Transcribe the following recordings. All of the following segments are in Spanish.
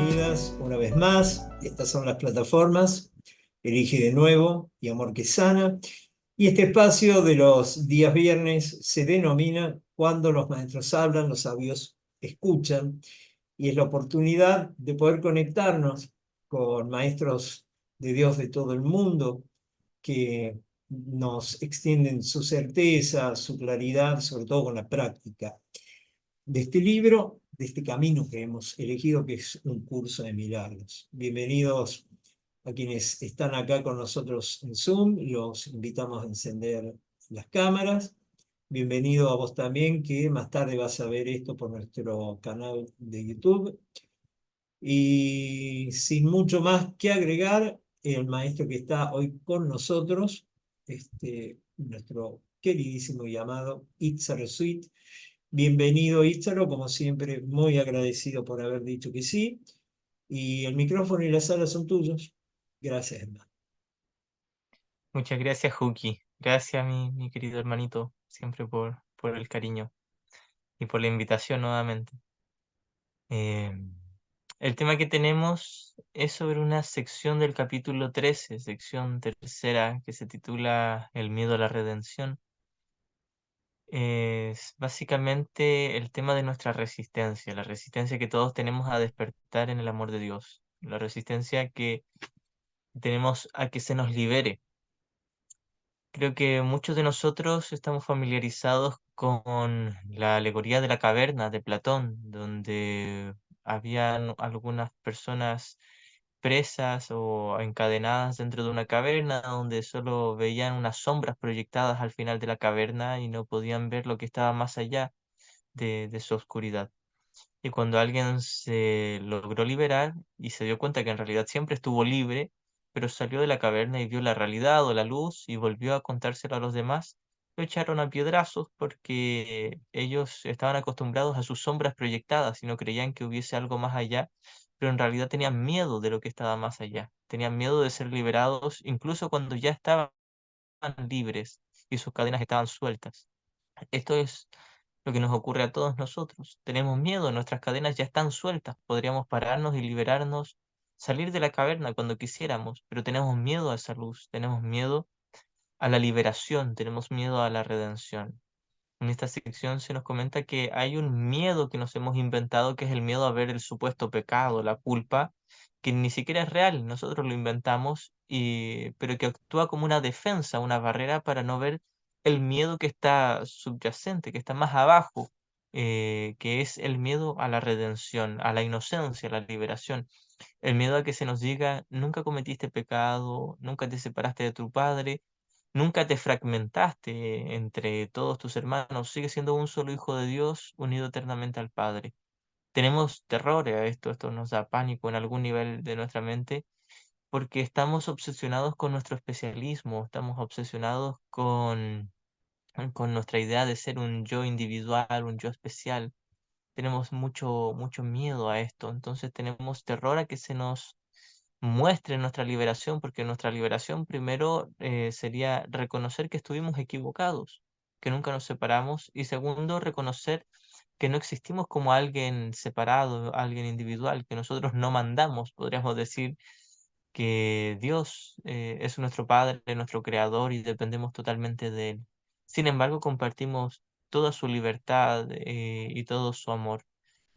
bienvenidas una vez más. Estas son las plataformas Elige de Nuevo y Amor que Sana. Y este espacio de los días viernes se denomina Cuando los maestros hablan, los sabios escuchan. Y es la oportunidad de poder conectarnos con maestros de Dios de todo el mundo que nos extienden su certeza, su claridad, sobre todo con la práctica de este libro, de este camino que hemos elegido, que es un curso de milagros. Bienvenidos a quienes están acá con nosotros en Zoom, los invitamos a encender las cámaras. Bienvenido a vos también, que más tarde vas a ver esto por nuestro canal de YouTube. Y sin mucho más que agregar, el maestro que está hoy con nosotros, nuestro queridísimo y amado Itzar Sweet. Bienvenido, Ítzaro, como siempre, muy agradecido por haber dicho que sí. Y el micrófono y la sala son tuyos. Gracias, hermano. Muchas gracias, Juki. Gracias, mi querido hermanito, siempre por el cariño y por la invitación nuevamente. Eh, el tema que tenemos es sobre una sección del capítulo 13, sección tercera, que se titula El miedo a la redención. Es básicamente el tema de nuestra resistencia, la resistencia que todos tenemos a despertar en el amor de Dios, la resistencia que tenemos a que se nos libere. Creo que muchos de nosotros estamos familiarizados con la alegoría de la caverna de Platón, donde habían algunas personas presas o encadenadas dentro de una caverna, donde solo veían unas sombras proyectadas al final de la caverna y no podían ver lo que estaba más allá de su oscuridad. Y cuando alguien se logró liberar y se dio cuenta que en realidad siempre estuvo libre, pero salió de la caverna y vio la realidad o la luz y volvió a contárselo a los demás, lo echaron a piedrazos porque ellos estaban acostumbrados a sus sombras proyectadas y no creían que hubiese algo más allá, pero en realidad tenían miedo de lo que estaba más allá. Tenían miedo de ser liberados incluso cuando ya estaban libres y sus cadenas estaban sueltas. Esto es lo que nos ocurre a todos nosotros. Tenemos miedo, nuestras cadenas ya están sueltas, podríamos pararnos y liberarnos, salir de la caverna cuando quisiéramos, pero tenemos miedo a esa luz, tenemos miedo a la liberación, tenemos miedo a la redención. En esta sección se nos comenta que hay un miedo que nos hemos inventado, que es el miedo a ver el supuesto pecado, la culpa, que ni siquiera es real, nosotros lo inventamos, pero que actúa como una defensa, una barrera para no ver el miedo que está subyacente, que está más abajo, que es el miedo a la redención, a la inocencia, a la liberación. El miedo a que se nos diga, nunca cometiste pecado, nunca te separaste de tu padre, nunca te fragmentaste entre todos tus hermanos, sigues siendo un solo hijo de Dios unido eternamente al Padre. Tenemos terror a esto, esto nos da pánico en algún nivel de nuestra mente, porque estamos obsesionados con nuestro especialismo, estamos obsesionados con nuestra idea de ser un yo individual, un yo especial. Tenemos mucho miedo a esto, entonces tenemos terror a que se nos muestre nuestra liberación, porque nuestra liberación primero sería reconocer que estuvimos equivocados, que nunca nos separamos, y segundo, reconocer que no existimos como alguien separado, alguien individual, que nosotros no mandamos, podríamos decir que Dios es nuestro Padre, nuestro Creador y dependemos totalmente de Él. Sin embargo, compartimos toda su libertad y todo su amor.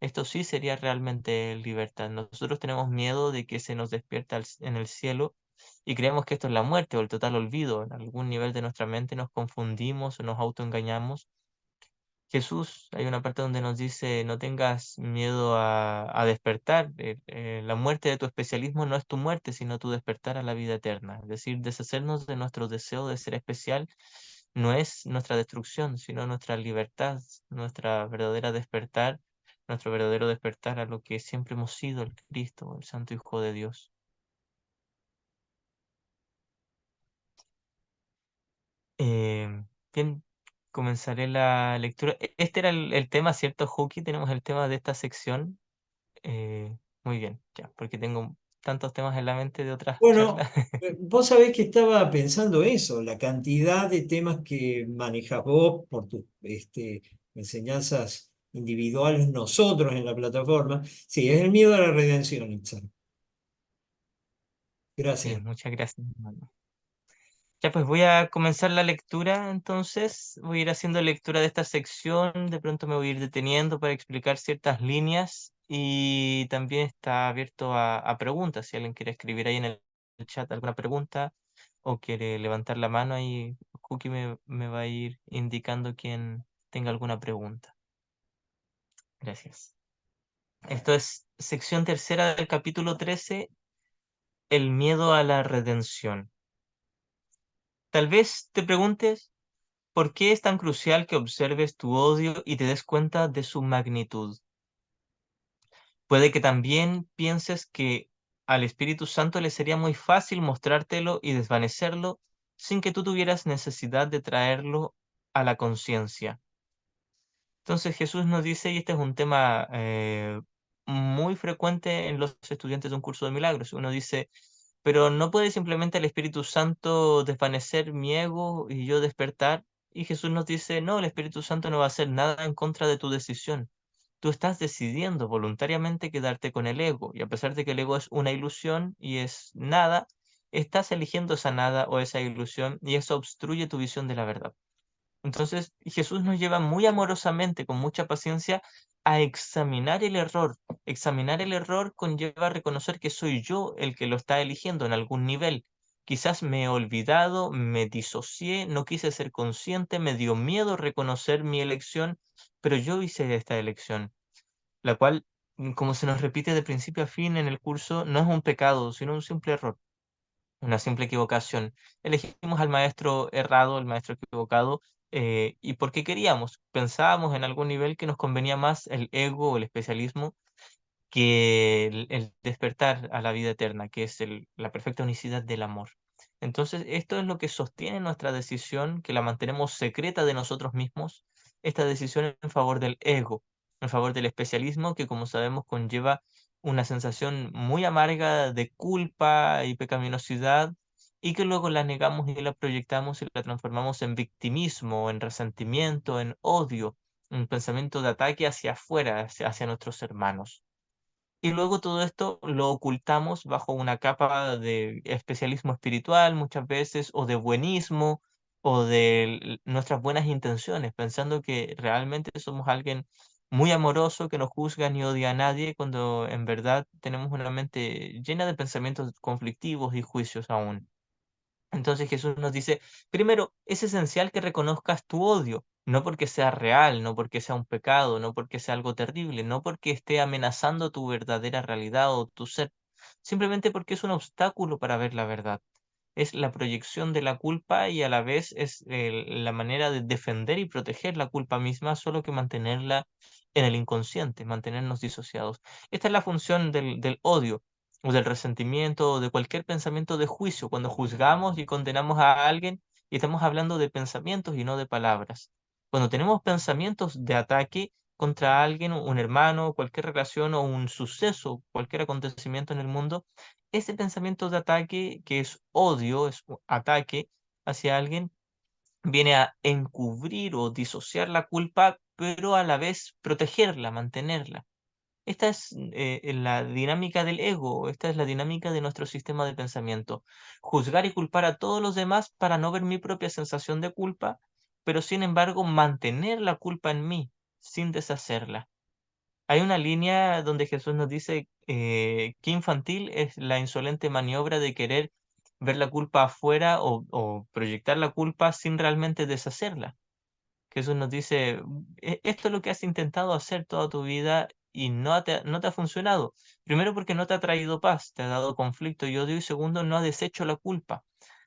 Esto sí sería realmente libertad. Nosotros tenemos miedo de que se nos despierta en el cielo y creemos que esto es la muerte o el total olvido. En algún nivel de nuestra mente nos confundimos o nos autoengañamos. Jesús, hay una parte donde nos dice, no tengas miedo a despertar. La muerte de tu especialismo no es tu muerte, sino tu despertar a la vida eterna. Es decir, deshacernos de nuestro deseo de ser especial no es nuestra destrucción, sino nuestra libertad, nuestra verdadera despertar, nuestro verdadero despertar a lo que siempre hemos sido, el Cristo, el Santo Hijo de Dios. Bien, comenzaré la lectura. Este era el tema, ¿cierto, Juki? Tenemos el tema de esta sección. Muy bien, ya, porque tengo tantos temas en la mente de otras charlas. Bueno, vos sabés que estaba pensando eso, la cantidad de temas que manejas vos por tus enseñanzas individuales nosotros en la plataforma. Sí, es el miedo a la redención, Itzar. Sí, Gracias. muchas gracias, hermano. Ya pues voy a comenzar la lectura, entonces voy a ir haciendo lectura de esta sección, de pronto me voy a ir deteniendo para explicar ciertas líneas y también está abierto a preguntas, si alguien quiere escribir ahí en el chat alguna pregunta o quiere levantar la mano ahí, Cookie me va a ir indicando quien tenga alguna pregunta. Gracias. Esto es sección tercera del capítulo 13, el miedo a la redención. Tal vez te preguntes, ¿por qué es tan crucial que observes tu odio y te des cuenta de su magnitud? Puede que también pienses que al Espíritu Santo le sería muy fácil mostrártelo y desvanecerlo sin que tú tuvieras necesidad de traerlo a la conciencia. Entonces Jesús nos dice, y este es un tema muy frecuente en los estudiantes de un curso de milagros, uno dice, pero no puede simplemente el Espíritu Santo desvanecer mi ego y yo despertar. Y Jesús nos dice, no, el Espíritu Santo no va a hacer nada en contra de tu decisión. Tú estás decidiendo voluntariamente quedarte con el ego, y a pesar de que el ego es una ilusión y es nada, estás eligiendo esa nada o esa ilusión y eso obstruye tu visión de la verdad. Entonces, Jesús nos lleva muy amorosamente, con mucha paciencia, a examinar el error. Examinar el error conlleva reconocer que soy yo el que lo está eligiendo en algún nivel. Quizás me he olvidado, me disocié, no quise ser consciente, me dio miedo reconocer mi elección, pero yo hice esta elección, la cual, como se nos repite de principio a fin en el curso, no es un pecado, sino un simple error, una simple equivocación. Elegimos al maestro errado, el maestro equivocado, y porque queríamos, pensábamos en algún nivel que nos convenía más el ego o el especialismo que el despertar a la vida eterna, que es la perfecta unicidad del amor. Entonces, esto es lo que sostiene nuestra decisión, que la mantenemos secreta de nosotros mismos, esta decisión en favor del ego, en favor del especialismo, que como sabemos conlleva una sensación muy amarga de culpa y pecaminosidad, y que luego la negamos y la proyectamos y la transformamos en victimismo, en resentimiento, en odio, en pensamiento de ataque hacia afuera, hacia nuestros hermanos. Y luego todo esto lo ocultamos bajo una capa de especialismo espiritual muchas veces, o de buenismo, o de nuestras buenas intenciones, pensando que realmente somos alguien muy amoroso, que no juzga ni odia a nadie, cuando en verdad tenemos una mente llena de pensamientos conflictivos y juicios aún. Entonces Jesús nos dice, primero, es esencial que reconozcas tu odio, no porque sea real, no porque sea un pecado, no porque sea algo terrible, no porque esté amenazando tu verdadera realidad o tu ser, simplemente porque es un obstáculo para ver la verdad. Es la proyección de la culpa y a la vez es la manera de defender y proteger la culpa misma, solo que mantenerla en el inconsciente, mantenernos disociados. Esta es la función del odio o del resentimiento o de cualquier pensamiento de juicio, cuando juzgamos y condenamos a alguien y estamos hablando de pensamientos y no de palabras. Cuando tenemos pensamientos de ataque contra alguien, un hermano, cualquier relación o un suceso, cualquier acontecimiento en el mundo, ese pensamiento de ataque, que es odio, es ataque hacia alguien, viene a encubrir o disociar la culpa, pero a la vez protegerla, mantenerla. Esta es la dinámica del ego, esta es la dinámica de nuestro sistema de pensamiento. Juzgar y culpar a todos los demás para no ver mi propia sensación de culpa, pero sin embargo mantener la culpa en mí, sin deshacerla. Hay una línea donde Jesús nos dice qué infantil es la insolente maniobra de querer ver la culpa afuera o proyectar la culpa sin realmente deshacerla. Jesús nos dice, Esto es lo que has intentado hacer toda tu vida y no te ha funcionado. Primero porque no te ha traído paz, te ha dado conflicto y odio, y segundo, no ha deshecho la culpa.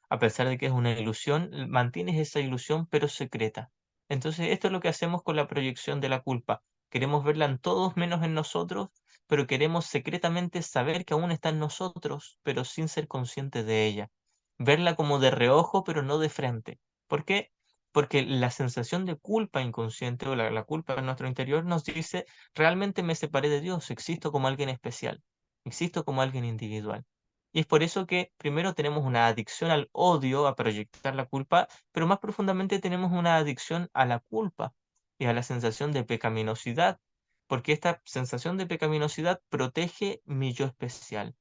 A pesar de que es una ilusión, mantienes esa ilusión pero secreta. Entonces, esto es lo que hacemos con la proyección de la culpa. Queremos verla en todos menos en nosotros, pero queremos secretamente saber que aún está en nosotros, pero sin ser conscientes de ella. Verla como de reojo, pero no de frente. ¿Por qué? Porque la sensación de culpa inconsciente o la culpa en nuestro interior nos dice, realmente me separé de Dios, existo como alguien especial, existo como alguien individual. Y es por eso que primero tenemos una adicción al odio, a proyectar la culpa, pero más profundamente tenemos una adicción a la culpa. y a la sensación de pecaminosidad, porque esta sensación de pecaminosidad protege mi yo especial,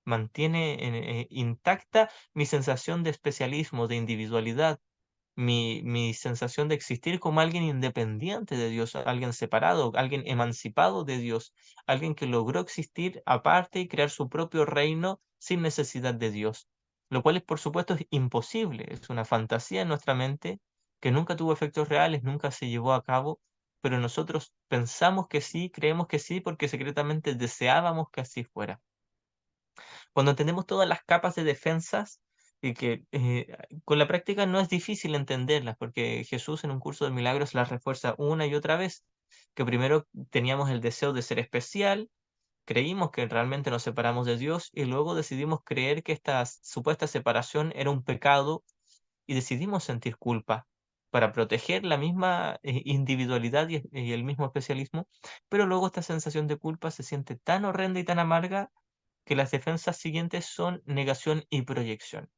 mantiene intacta mi sensación de especialismo, de individualidad, mi sensación de existir como alguien independiente de Dios, alguien separado, alguien emancipado de Dios, alguien que logró existir aparte y crear su propio reino sin necesidad de Dios, lo cual es, por supuesto, es imposible, es una fantasía en nuestra mente que nunca tuvo efectos reales, nunca se llevó a cabo, pero nosotros pensamos que sí, creemos que sí, porque secretamente deseábamos que así fuera. Cuando entendemos todas las capas de defensas y que con la práctica no es difícil entenderlas, porque Jesús en un curso de milagros las refuerza una y otra vez, que primero teníamos el deseo de ser especial, creímos que realmente nos separamos de Dios y luego decidimos creer que esta supuesta separación era un pecado y decidimos sentir culpa para proteger la misma individualidad y el mismo especialismo, pero luego esta sensación de culpa se siente tan horrenda y tan amarga que las defensas siguientes son negación y proyección.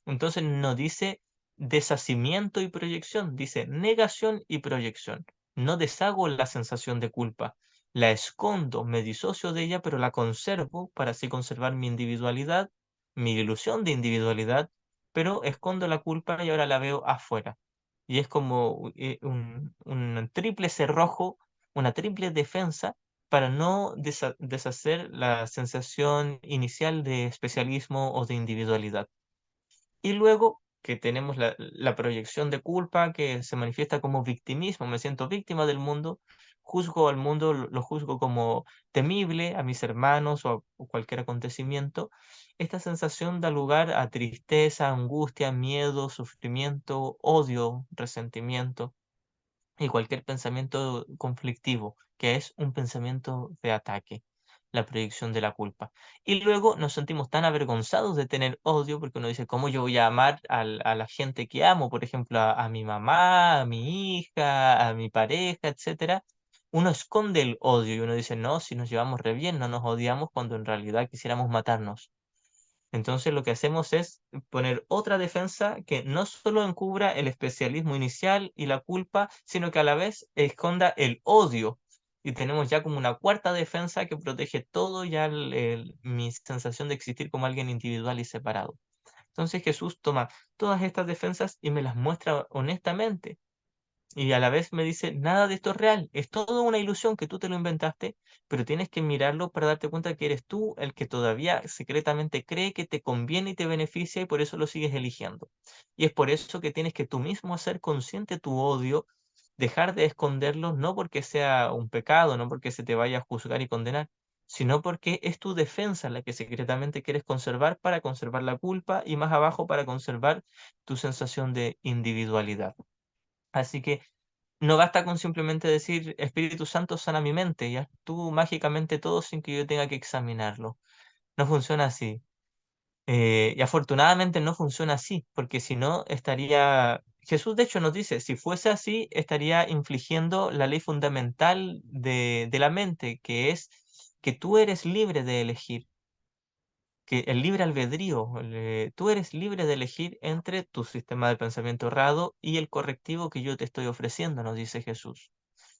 Entonces no dice deshacimiento y proyección, dice negación y proyección. No deshago la sensación de culpa, la escondo, me disocio de ella, pero la conservo para así conservar mi individualidad, mi ilusión de individualidad, pero escondo la culpa y ahora la veo afuera. Y es como un triple cerrojo, una triple defensa para no deshacer la sensación inicial de especialismo o de individualidad. Y luego que tenemos la proyección de culpa que se manifiesta como victimismo, me siento víctima del mundo, juzgo al mundo, lo juzgo como temible, a mis hermanos o cualquier acontecimiento. Esta sensación da lugar a tristeza, angustia, miedo, sufrimiento, odio, resentimiento y cualquier pensamiento conflictivo, que es un pensamiento de ataque, la proyección de la culpa. Y luego nos sentimos tan avergonzados de tener odio, porque uno dice, ¿cómo yo voy a amar a la gente que amo? Por ejemplo, a mi mamá, a mi hija, a mi pareja, etcétera. Uno esconde el odio y uno dice, no, si nos llevamos re bien, no nos odiamos cuando en realidad quisiéramos matarnos. Entonces lo que hacemos es poner otra defensa que no solo encubra el especialismo inicial y la culpa, sino que a la vez esconda el odio. Y tenemos ya como una cuarta defensa que protege todo ya mi sensación de existir como alguien individual y separado. Entonces Jesús toma todas estas defensas y me las muestra honestamente. Y a la vez me dice, nada de esto es real, es todo una ilusión que tú te lo inventaste, pero tienes que mirarlo para darte cuenta que eres tú el que todavía secretamente cree que te conviene y te beneficia y por eso lo sigues eligiendo. Y es por eso que tienes que tú mismo hacer consciente tu odio, dejar de esconderlo, no porque sea un pecado, no porque se te vaya a juzgar y condenar, sino porque es tu defensa la que secretamente quieres conservar para conservar la culpa y más abajo para conservar tu sensación de individualidad. Así que no basta con simplemente decir Espíritu Santo sana mi mente, ya tú mágicamente todo sin que yo tenga que examinarlo. No funciona así. Y afortunadamente no funciona así, porque si no estaría... Jesús de hecho nos dice, si fuese así, estaría infligiendo la ley fundamental de la mente, que es que tú eres libre de elegir, que el libre albedrío, tú eres libre de elegir entre tu sistema de pensamiento errado y el correctivo que yo te estoy ofreciendo, nos dice Jesús.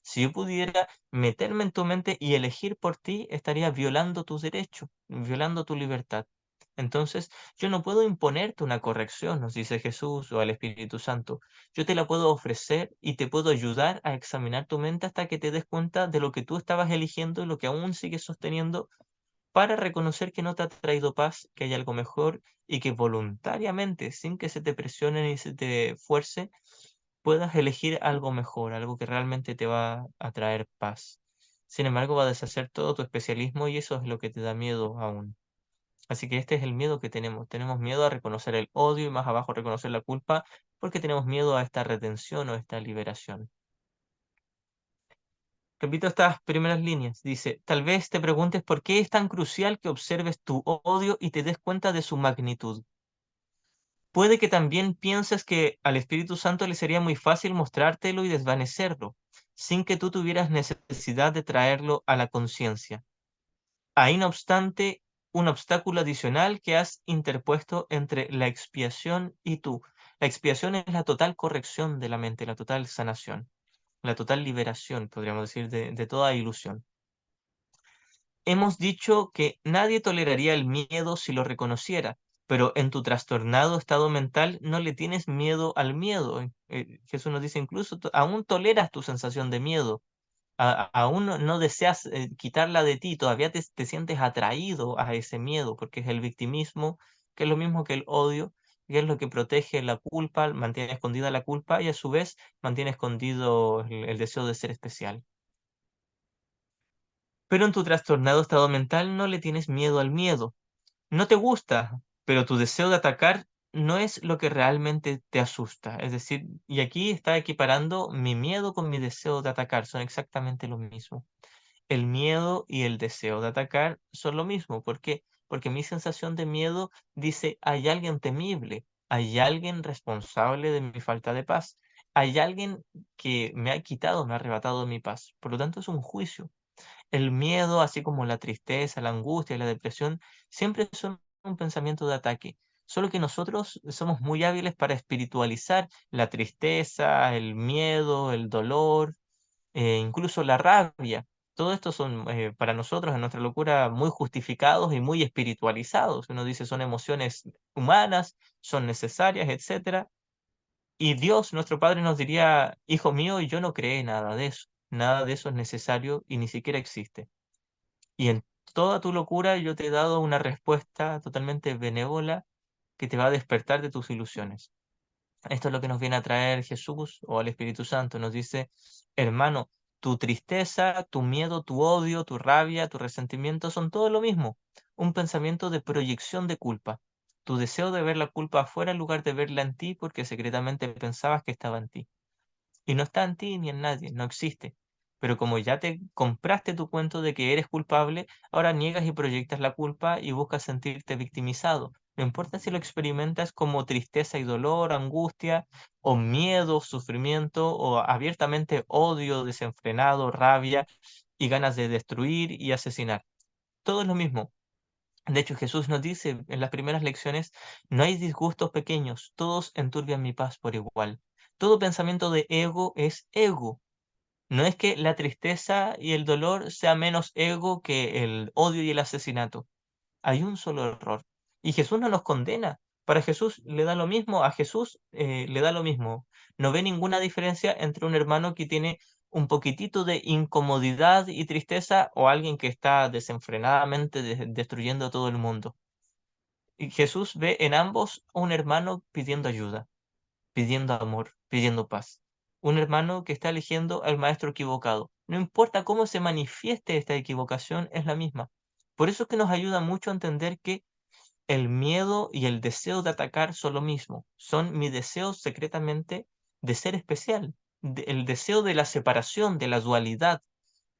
Si yo pudiera meterme en tu mente y elegir por ti, estaría violando tus derechos, violando tu libertad. Entonces, yo no puedo imponerte una corrección, nos dice Jesús o al Espíritu Santo. Yo te la puedo ofrecer y te puedo ayudar a examinar tu mente hasta que te des cuenta de lo que tú estabas eligiendo y lo que aún sigues sosteniendo para reconocer que no te ha traído paz, que hay algo mejor y que voluntariamente, sin que se te presione ni se te fuerce, puedas elegir algo mejor, algo que realmente te va a traer paz. Sin embargo, va a deshacer todo tu especialismo y eso es lo que te da miedo aún. Así que este es el miedo que tenemos. Tenemos miedo a reconocer el odio y más abajo reconocer la culpa porque tenemos miedo a esta retención o esta liberación. Repito estas primeras líneas. Dice, tal vez te preguntes por qué es tan crucial que observes tu odio y te des cuenta de su magnitud. Puede que también pienses que al Espíritu Santo le sería muy fácil mostrártelo y desvanecerlo, sin que tú tuvieras necesidad de traerlo a la conciencia. Hay, no obstante, un obstáculo adicional que has interpuesto entre la expiación y tú. La expiación es la total corrección de la mente, la total sanación. la total liberación, podríamos decir, de toda ilusión. Hemos dicho que nadie toleraría el miedo si lo reconociera, pero en tu trastornado estado mental no le tienes miedo al miedo. Jesús nos dice incluso, aún toleras tu sensación de miedo, aún no deseas quitarla de ti, todavía te sientes atraído a ese miedo, porque es el victimismo, que es lo mismo que el odio, que es lo que protege la culpa, mantiene escondida la culpa y a su vez mantiene escondido el deseo de ser especial. Pero en tu trastornado estado mental no le tienes miedo al miedo. No te gusta, pero tu deseo de atacar no es lo que realmente te asusta. Es decir, y aquí está equiparando mi miedo con mi deseo de atacar, son exactamente lo mismo. El miedo y el deseo de atacar son lo mismo. ¿Por qué? Porque mi sensación de miedo dice, hay alguien temible, hay alguien responsable de mi falta de paz, hay alguien que me ha quitado, me ha arrebatado mi paz. Por lo tanto, es un juicio. El miedo, así como la tristeza, la angustia y la depresión, siempre son un pensamiento de ataque. Solo que nosotros somos muy hábiles para espiritualizar la tristeza, el miedo, el dolor, incluso la rabia. Todo esto son para nosotros en nuestra locura muy justificados y muy espiritualizados. Uno dice son emociones humanas, son necesarias, etcétera. Y Dios, nuestro Padre, nos diría, hijo mío, yo no creé nada de eso. Nada de eso es necesario y ni siquiera existe. Y en toda tu locura yo te he dado una respuesta totalmente benévola que te va a despertar de tus ilusiones. Esto es lo que nos viene a traer Jesús o el Espíritu Santo. Nos dice, hermano, tu tristeza, tu miedo, tu odio, tu rabia, tu resentimiento son todo lo mismo. Un pensamiento de proyección de culpa. Tu deseo de ver la culpa afuera en lugar de verla en ti porque secretamente pensabas que estaba en ti. Y no está en ti ni en nadie, no existe. Pero como ya te compraste tu cuento de que eres culpable, ahora niegas y proyectas la culpa y buscas sentirte victimizado. No importa si lo experimentas como tristeza y dolor, angustia, o miedo, sufrimiento, o abiertamente odio desenfrenado, rabia y ganas de destruir y asesinar. Todo es lo mismo. De hecho, Jesús nos dice en las primeras lecciones, no hay disgustos pequeños, todos enturbian mi paz por igual. Todo pensamiento de ego es ego. No es que la tristeza y el dolor sea menos ego que el odio y el asesinato. Hay un solo error. Y Jesús no nos condena. Para Jesús le da lo mismo, a Jesús le da lo mismo. No ve ninguna diferencia entre un hermano que tiene un poquitito de incomodidad y tristeza o alguien que está desenfrenadamente destruyendo a todo el mundo. Y Jesús ve en ambos a un hermano pidiendo ayuda, pidiendo amor, pidiendo paz. Un hermano que está eligiendo al maestro equivocado. No importa cómo se manifieste esta equivocación, es la misma. Por eso es que nos ayuda mucho a entender que el miedo y el deseo de atacar son lo mismo. Son mi deseo secretamente de ser especial. El deseo de la separación, de la dualidad.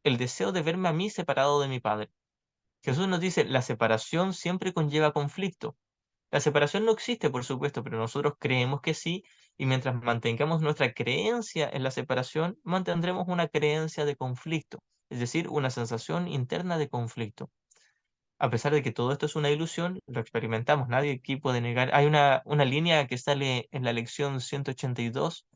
El deseo de verme a mí separado de mi Padre. Jesús nos dice, la separación siempre conlleva conflicto. La separación no existe, por supuesto, pero nosotros creemos que sí, y mientras mantengamos nuestra creencia en la separación, mantendremos una creencia de conflicto, es decir, una sensación interna de conflicto. A pesar de que todo esto es una ilusión, lo experimentamos, nadie aquí puede negar. Hay una línea que sale en la lección 182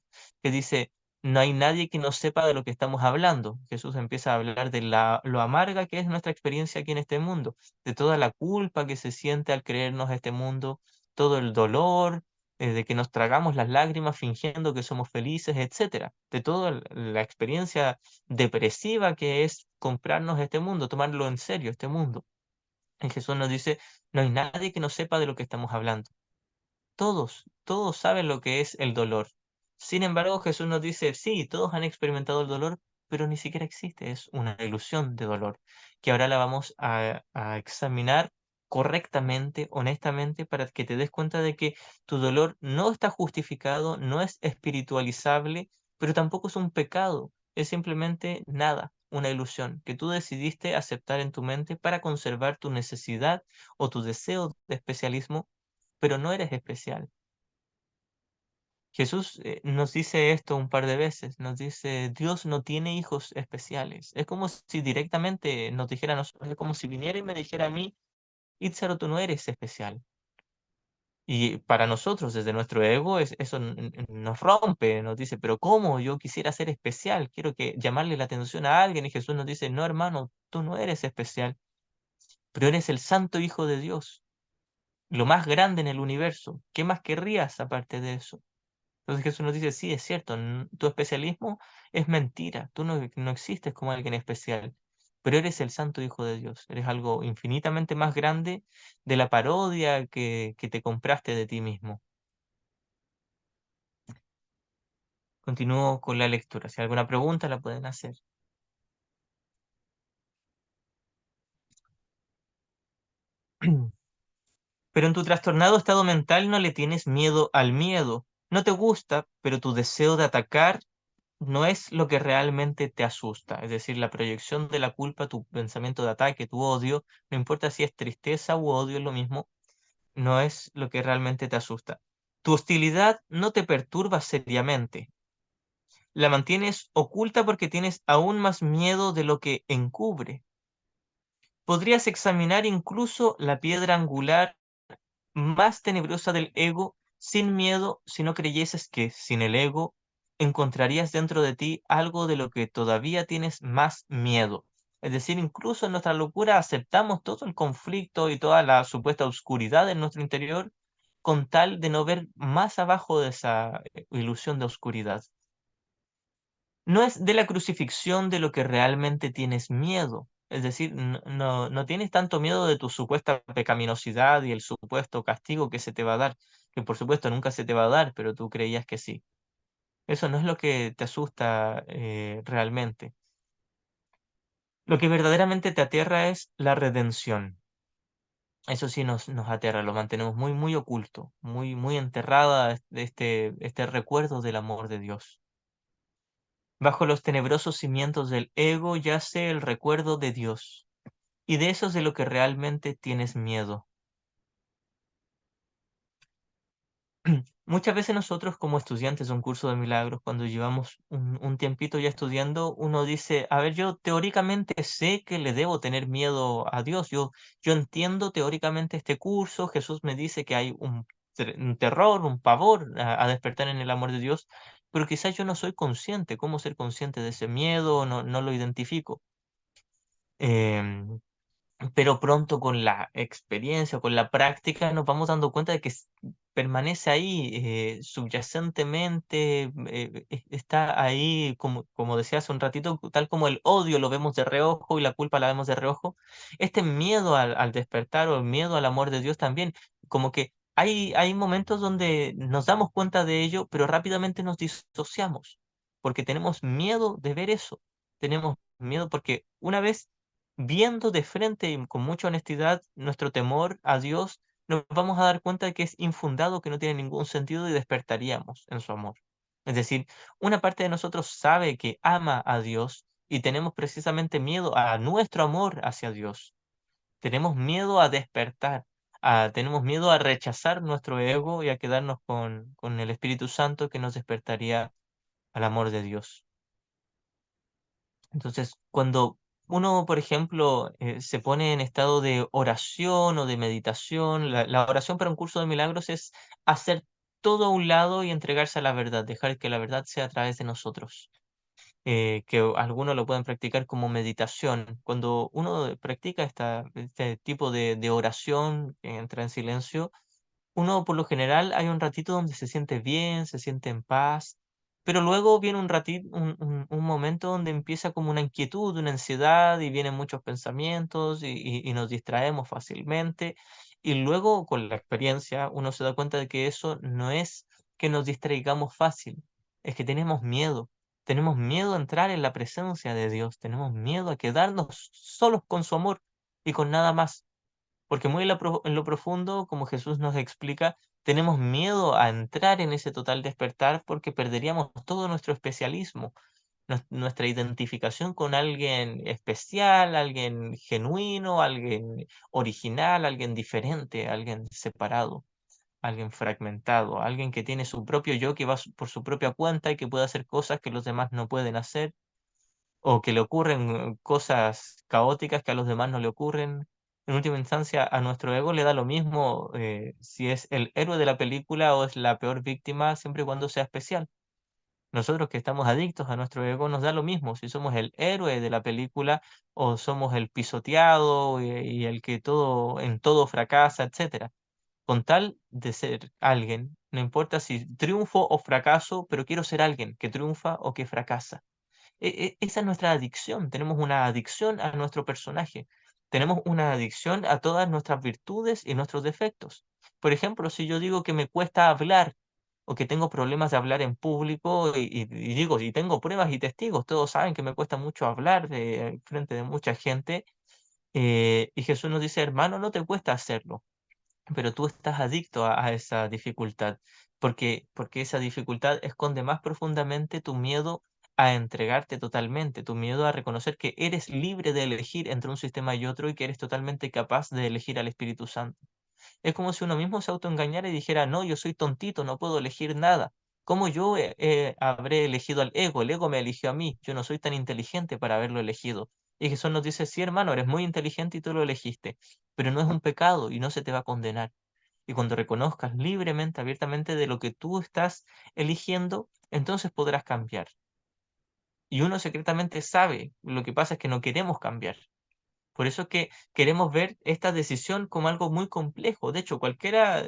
que dice, no hay nadie que no sepa de lo que estamos hablando. Jesús empieza a hablar de lo amarga que es nuestra experiencia aquí en este mundo, de toda la culpa que se siente al creernos este mundo, todo el dolor, de que nos tragamos las lágrimas fingiendo que somos felices, etcétera, de toda la experiencia depresiva que es comprarnos este mundo, tomarlo en serio, este mundo. Y Jesús nos dice, no hay nadie que no sepa de lo que estamos hablando. Todos saben lo que es el dolor. Sin embargo, Jesús nos dice, sí, todos han experimentado el dolor, pero ni siquiera existe, es una ilusión de dolor, que ahora la vamos a examinar correctamente, honestamente, para que te des cuenta de que tu dolor no está justificado, no es espiritualizable, pero tampoco es un pecado, es simplemente nada, una ilusión que tú decidiste aceptar en tu mente para conservar tu necesidad o tu deseo de especialismo, pero no eres especial. Jesús nos dice esto un par de veces, nos dice, Dios no tiene hijos especiales. Es como si directamente nos dijera a nosotros, es como si viniera y me dijera a mí, Itzaro, tú no eres especial. Y para nosotros, desde nuestro ego, eso nos rompe, nos dice, pero ¿cómo? Yo quisiera ser especial, quiero que llamarle la atención a alguien. Y Jesús nos dice, no, hermano, tú no eres especial, pero eres el santo Hijo de Dios, lo más grande en el universo. ¿Qué más querrías aparte de eso? Entonces Jesús nos dice, sí, es cierto, tu especialismo es mentira, tú no existes como alguien especial, pero eres el santo Hijo de Dios, eres algo infinitamente más grande de la parodia que te compraste de ti mismo. Continúo con la lectura. Si hay alguna pregunta, la pueden hacer. Pero en tu trastornado estado mental no le tienes miedo al miedo. No te gusta, pero tu deseo de atacar no es lo que realmente te asusta. Es decir, la proyección de la culpa, tu pensamiento de ataque, tu odio, no importa si es tristeza u odio, es lo mismo, no es lo que realmente te asusta. Tu hostilidad no te perturba seriamente. La mantienes oculta porque tienes aún más miedo de lo que encubre. Podrías examinar incluso la piedra angular más tenebrosa del ego sin miedo si no creyeses que, sin el ego, encontrarías dentro de ti algo de lo que todavía tienes más miedo. Es decir, incluso en nuestra locura aceptamos todo el conflicto y toda la supuesta oscuridad en nuestro interior con tal de no ver más abajo de esa ilusión de oscuridad. No es de la crucifixión de lo que realmente tienes miedo. Es decir, no tienes tanto miedo de tu supuesta pecaminosidad y el supuesto castigo que se te va a dar, que por supuesto nunca se te va a dar, pero tú creías que sí. Eso no es lo que te asusta realmente. Lo que verdaderamente te aterra es la redención. Eso sí nos aterra, lo mantenemos muy, muy oculto, muy, muy enterrada este recuerdo del amor de Dios. Bajo los tenebrosos cimientos del ego yace el recuerdo de Dios, y de eso es de lo que realmente tienes miedo. Muchas veces nosotros como estudiantes de un curso de milagros, cuando llevamos un tiempito ya estudiando, uno dice, a ver, yo teóricamente sé que le debo tener miedo a Dios, yo entiendo teóricamente este curso, Jesús me dice que hay un terror, un pavor a despertar en el amor de Dios, pero quizás yo no soy consciente. ¿Cómo ser consciente de ese miedo? No lo identifico. Em, pero pronto con la experiencia, con la práctica, nos vamos dando cuenta de que permanece ahí subyacentemente, está ahí, como decía hace un ratito, tal como el odio lo vemos de reojo y la culpa la vemos de reojo, este miedo al despertar o el miedo al amor de Dios también, como que hay momentos donde nos damos cuenta de ello, pero rápidamente nos disociamos, porque tenemos miedo de ver eso, tenemos miedo porque una vez viendo de frente y con mucha honestidad nuestro temor a Dios, nos vamos a dar cuenta de que es infundado, que no tiene ningún sentido y despertaríamos en su amor. Es decir, una parte de nosotros sabe que ama a Dios y tenemos precisamente miedo a nuestro amor hacia Dios. Tenemos miedo a despertar, tenemos miedo a rechazar nuestro ego y a quedarnos con el Espíritu Santo que nos despertaría al amor de Dios. Entonces, cuando uno, por ejemplo, se pone en estado de oración o de meditación, la oración para un curso de milagros es hacer todo a un lado y entregarse a la verdad, dejar que la verdad sea a través de nosotros. Algunos lo pueden practicar como meditación. Cuando uno practica este tipo de oración, que entra en silencio, uno por lo general hay un ratito donde se siente bien, se siente en paz, pero luego viene un ratito, un momento donde empieza como una inquietud, una ansiedad y vienen muchos pensamientos y nos distraemos fácilmente. Y luego con la experiencia uno se da cuenta de que eso no es que nos distraigamos fácil, es que tenemos miedo a entrar en la presencia de Dios, tenemos miedo a quedarnos solos con su amor y con nada más. Porque muy en lo profundo, como Jesús nos explica, tenemos miedo a entrar en ese total despertar porque perderíamos todo nuestro especialismo, nuestra identificación con alguien especial, alguien genuino, alguien original, alguien diferente, alguien separado, alguien fragmentado, alguien que tiene su propio yo, que va por su propia cuenta y que puede hacer cosas que los demás no pueden hacer, o que le ocurren cosas caóticas que a los demás no le ocurren. En última instancia, a nuestro ego le da lo mismo si es el héroe de la película o es la peor víctima, siempre y cuando sea especial. Nosotros que estamos adictos a nuestro ego nos da lo mismo si somos el héroe de la película o somos el pisoteado y el que todo en todo fracasa, etcétera. Con tal de ser alguien, no importa si triunfo o fracaso, pero quiero ser alguien que triunfa o que fracasa. Esa es nuestra adicción. Tenemos una adicción a nuestro personaje. Tenemos una adicción a todas nuestras virtudes y nuestros defectos. Por ejemplo, si yo digo que me cuesta hablar o que tengo problemas de hablar en público y digo, y tengo pruebas y testigos, todos saben que me cuesta mucho hablar frente de mucha gente, y Jesús nos dice, hermano, no te cuesta hacerlo, pero tú estás adicto a esa dificultad, porque esa dificultad esconde más profundamente tu miedo a entregarte totalmente, tu miedo a reconocer que eres libre de elegir entre un sistema y otro y que eres totalmente capaz de elegir al Espíritu Santo. Es como si uno mismo se autoengañara y dijera, no, yo soy tontito, no puedo elegir nada. ¿Cómo yo habré elegido al ego? El ego me eligió a mí, yo no soy tan inteligente para haberlo elegido. Y Jesús nos dice, sí, hermano, eres muy inteligente y tú lo elegiste, pero no es un pecado y no se te va a condenar. Y cuando reconozcas libremente, abiertamente de lo que tú estás eligiendo, entonces podrás cambiar. Y uno secretamente sabe, lo que pasa es que no queremos cambiar. Por eso es que queremos ver esta decisión como algo muy complejo. De hecho, cualquiera,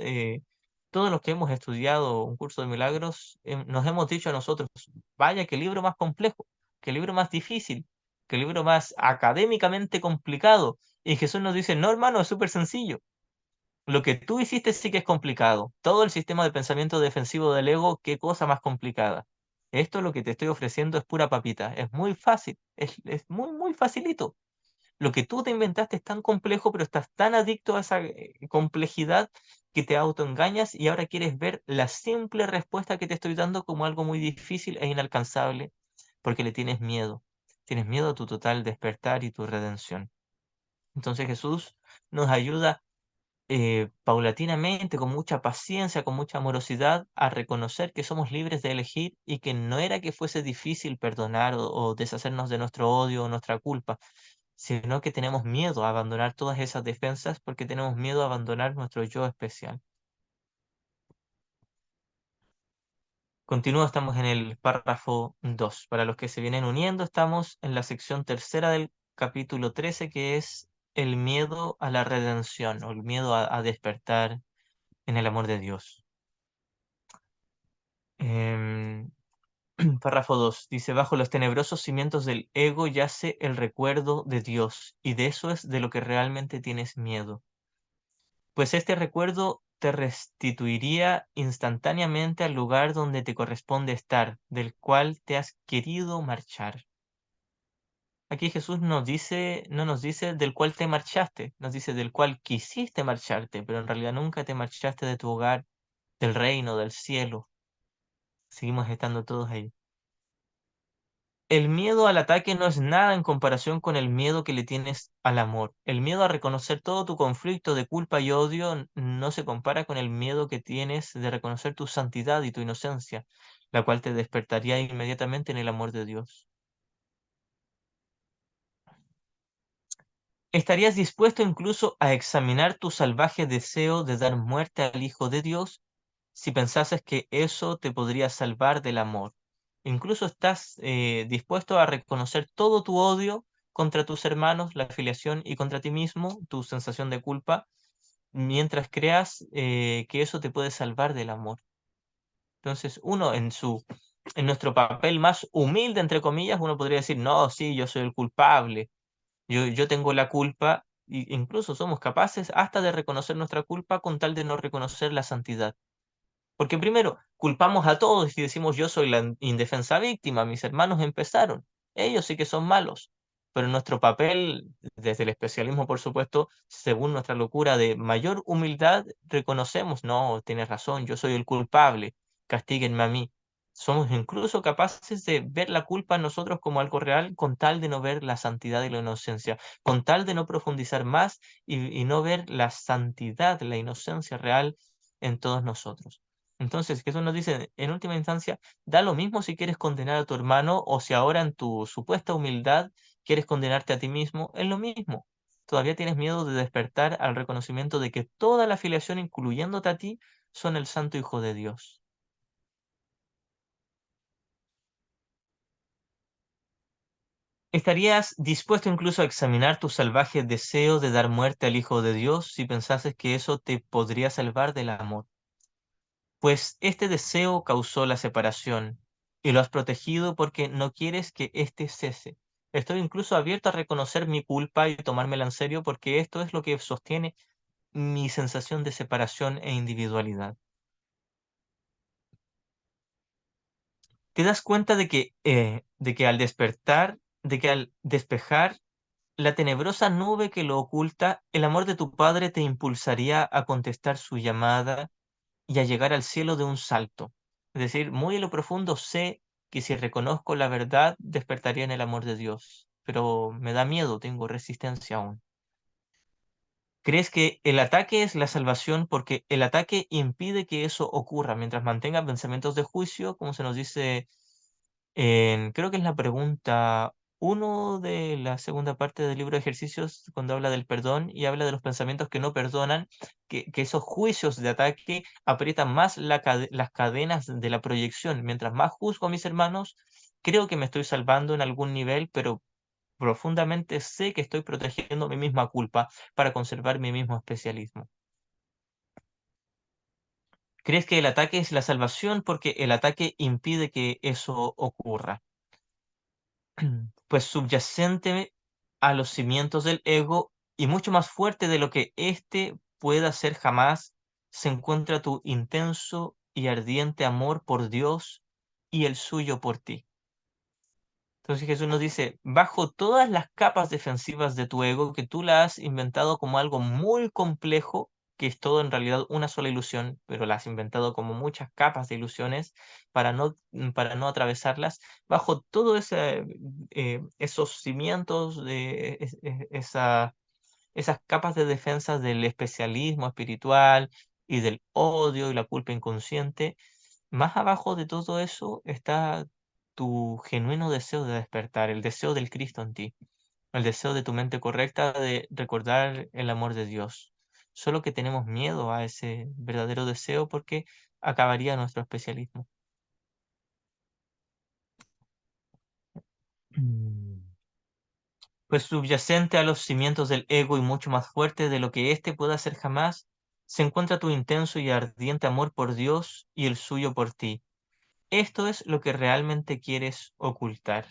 todos los que hemos estudiado un curso de milagros, nos hemos dicho a nosotros, vaya, qué libro más complejo, qué libro más difícil, qué libro más académicamente complicado. Y Jesús nos dice, no, hermano, es súper sencillo. Lo que tú hiciste sí que es complicado. Todo el sistema de pensamiento defensivo del ego, qué cosa más complicada. Esto lo que te estoy ofreciendo es pura papita. Es muy fácil. Es muy, muy facilito. Lo que tú te inventaste es tan complejo, pero estás tan adicto a esa complejidad que te autoengañas y ahora quieres ver la simple respuesta que te estoy dando como algo muy difícil e inalcanzable porque le tienes miedo. Tienes miedo a tu total despertar y tu redención. Entonces Jesús nos ayuda paulatinamente, con mucha paciencia, con mucha amorosidad, a reconocer que somos libres de elegir y que no era que fuese difícil perdonar o deshacernos de nuestro odio o nuestra culpa, sino que tenemos miedo a abandonar todas esas defensas porque tenemos miedo a abandonar nuestro yo especial. Continúo, estamos en el párrafo 2. Para los que se vienen uniendo, estamos en la sección tercera del capítulo 13, que es el miedo a la redención o el miedo a despertar en el amor de Dios. Em, Párrafo 2 dice, bajo los tenebrosos cimientos del ego yace el recuerdo de Dios, y de eso es de lo que realmente tienes miedo. Pues este recuerdo te restituiría instantáneamente al lugar donde te corresponde estar, del cual te has querido marchar. Aquí Jesús nos dice, no nos dice del cual te marchaste, nos dice del cual quisiste marcharte, pero en realidad nunca te marchaste de tu hogar, del reino, del cielo. Seguimos estando todos ahí. El miedo al ataque no es nada en comparación con el miedo que le tienes al amor. El miedo a reconocer todo tu conflicto de culpa y odio no se compara con el miedo que tienes de reconocer tu santidad y tu inocencia, la cual te despertaría inmediatamente en el amor de Dios. ¿Estarías dispuesto incluso a examinar tu salvaje deseo de dar muerte al Hijo de Dios si pensases que eso te podría salvar del amor? Incluso estás dispuesto a reconocer todo tu odio contra tus hermanos, la afiliación y contra ti mismo, tu sensación de culpa, mientras creas que eso te puede salvar del amor. Entonces, uno en nuestro papel más humilde, entre comillas, uno podría decir, no, sí, yo soy el culpable, yo tengo la culpa, e incluso somos capaces hasta de reconocer nuestra culpa con tal de no reconocer la santidad. Porque primero, culpamos a todos y decimos yo soy la indefensa víctima, mis hermanos empezaron, ellos sí que son malos. Pero nuestro papel, desde el especialismo, por supuesto, según nuestra locura de mayor humildad, reconocemos, no, tienes razón, yo soy el culpable, castíguenme a mí. Somos incluso capaces de ver la culpa en nosotros como algo real con tal de no ver la santidad y la inocencia, con tal de no profundizar más y no ver la santidad, la inocencia real en todos nosotros. Entonces, Jesús nos dice, en última instancia, da lo mismo si quieres condenar a tu hermano o si ahora en tu supuesta humildad quieres condenarte a ti mismo, es lo mismo. todavía tienes miedo de despertar al reconocimiento de que toda la filiación, incluyéndote a ti, son el Santo Hijo de Dios. ¿Estarías dispuesto incluso a examinar tu salvaje deseo de dar muerte al Hijo de Dios si pensases que eso te podría salvar del amor? Pues este deseo causó la separación y lo has protegido porque no quieres que éste cese. Estoy incluso abierto a reconocer mi culpa y tomármela en serio porque esto es lo que sostiene mi sensación de separación e individualidad. Te das cuenta de que al despejar la tenebrosa nube que lo oculta, el amor de tu Padre te impulsaría a contestar su llamada y a llegar al cielo de un salto. Es decir, muy en lo profundo sé que si reconozco la verdad, despertaría en el amor de Dios, pero me da miedo, tengo resistencia aún. ¿Crees que el ataque es la salvación porque el ataque impide que eso ocurra mientras mantenga pensamientos de juicio, como se nos dice creo que es la pregunta uno de la segunda parte del libro de ejercicios, cuando habla del perdón y habla de los pensamientos que no perdonan, que esos juicios de ataque aprietan más las cadenas de la proyección. Mientras más juzgo a mis hermanos, creo que me estoy salvando en algún nivel, pero profundamente sé que estoy protegiendo mi misma culpa para conservar mi mismo especialismo. ¿Crees que el ataque es la salvación porque el ataque impide que eso ocurra? Pues subyacente a los cimientos del ego y mucho más fuerte de lo que éste pueda ser jamás, se encuentra tu intenso y ardiente amor por Dios y el suyo por ti. Entonces Jesús nos dice, bajo todas las capas defensivas de tu ego, que tú la has inventado como algo muy complejo, que es todo en realidad una sola ilusión, pero la has inventado como muchas capas de ilusiones para no atravesarlas, bajo todo esos cimientos de esas capas de defensa del especialismo espiritual y del odio y la culpa inconsciente, más abajo de todo eso está tu genuino deseo de despertar, el deseo del Cristo en ti, el deseo de tu mente correcta de recordar el amor de Dios. Solo que tenemos miedo a ese verdadero deseo porque acabaría nuestro especialismo. Mm. Pues subyacente a los cimientos del ego y mucho más fuerte de lo que éste pueda ser jamás, se encuentra tu intenso y ardiente amor por Dios y el suyo por ti. Esto es lo que realmente quieres ocultar.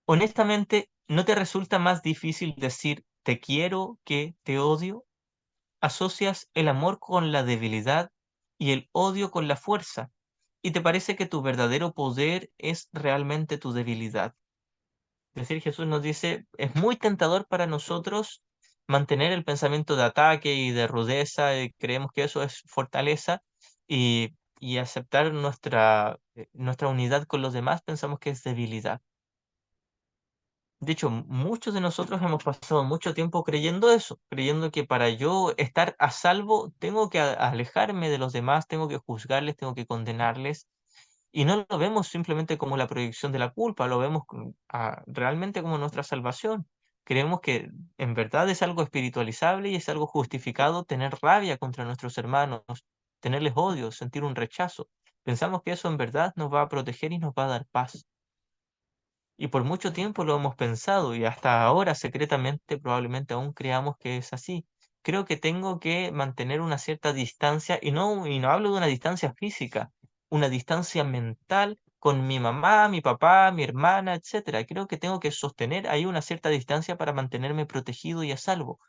Honestamente, ¿no te resulta más difícil decir te quiero que te odio? Asocias el amor con la debilidad y el odio con la fuerza, y te parece que tu verdadero poder es realmente tu debilidad. Es decir, Jesús nos dice, es muy tentador para nosotros mantener el pensamiento de ataque y de rudeza, y creemos que eso es fortaleza, y aceptar nuestra unidad con los demás pensamos que es debilidad. De hecho, muchos de nosotros hemos pasado mucho tiempo creyendo eso, creyendo que para yo estar a salvo tengo que alejarme de los demás, tengo que juzgarles, tengo que condenarles, y no lo vemos simplemente como la proyección de la culpa, lo vemos realmente como nuestra salvación. Creemos que en verdad es algo espiritualizable y es algo justificado tener rabia contra nuestros hermanos, tenerles odio, sentir un rechazo. Pensamos que eso en verdad nos va a proteger y nos va a dar paz. Y por mucho tiempo lo hemos pensado y hasta ahora secretamente probablemente aún creamos que es así. Creo que tengo que mantener una cierta distancia y no hablo de una distancia física, una distancia mental con mi mamá, mi papá, mi hermana, etcétera. Creo que tengo que sostener ahí una cierta distancia para mantenerme protegido y a salvo.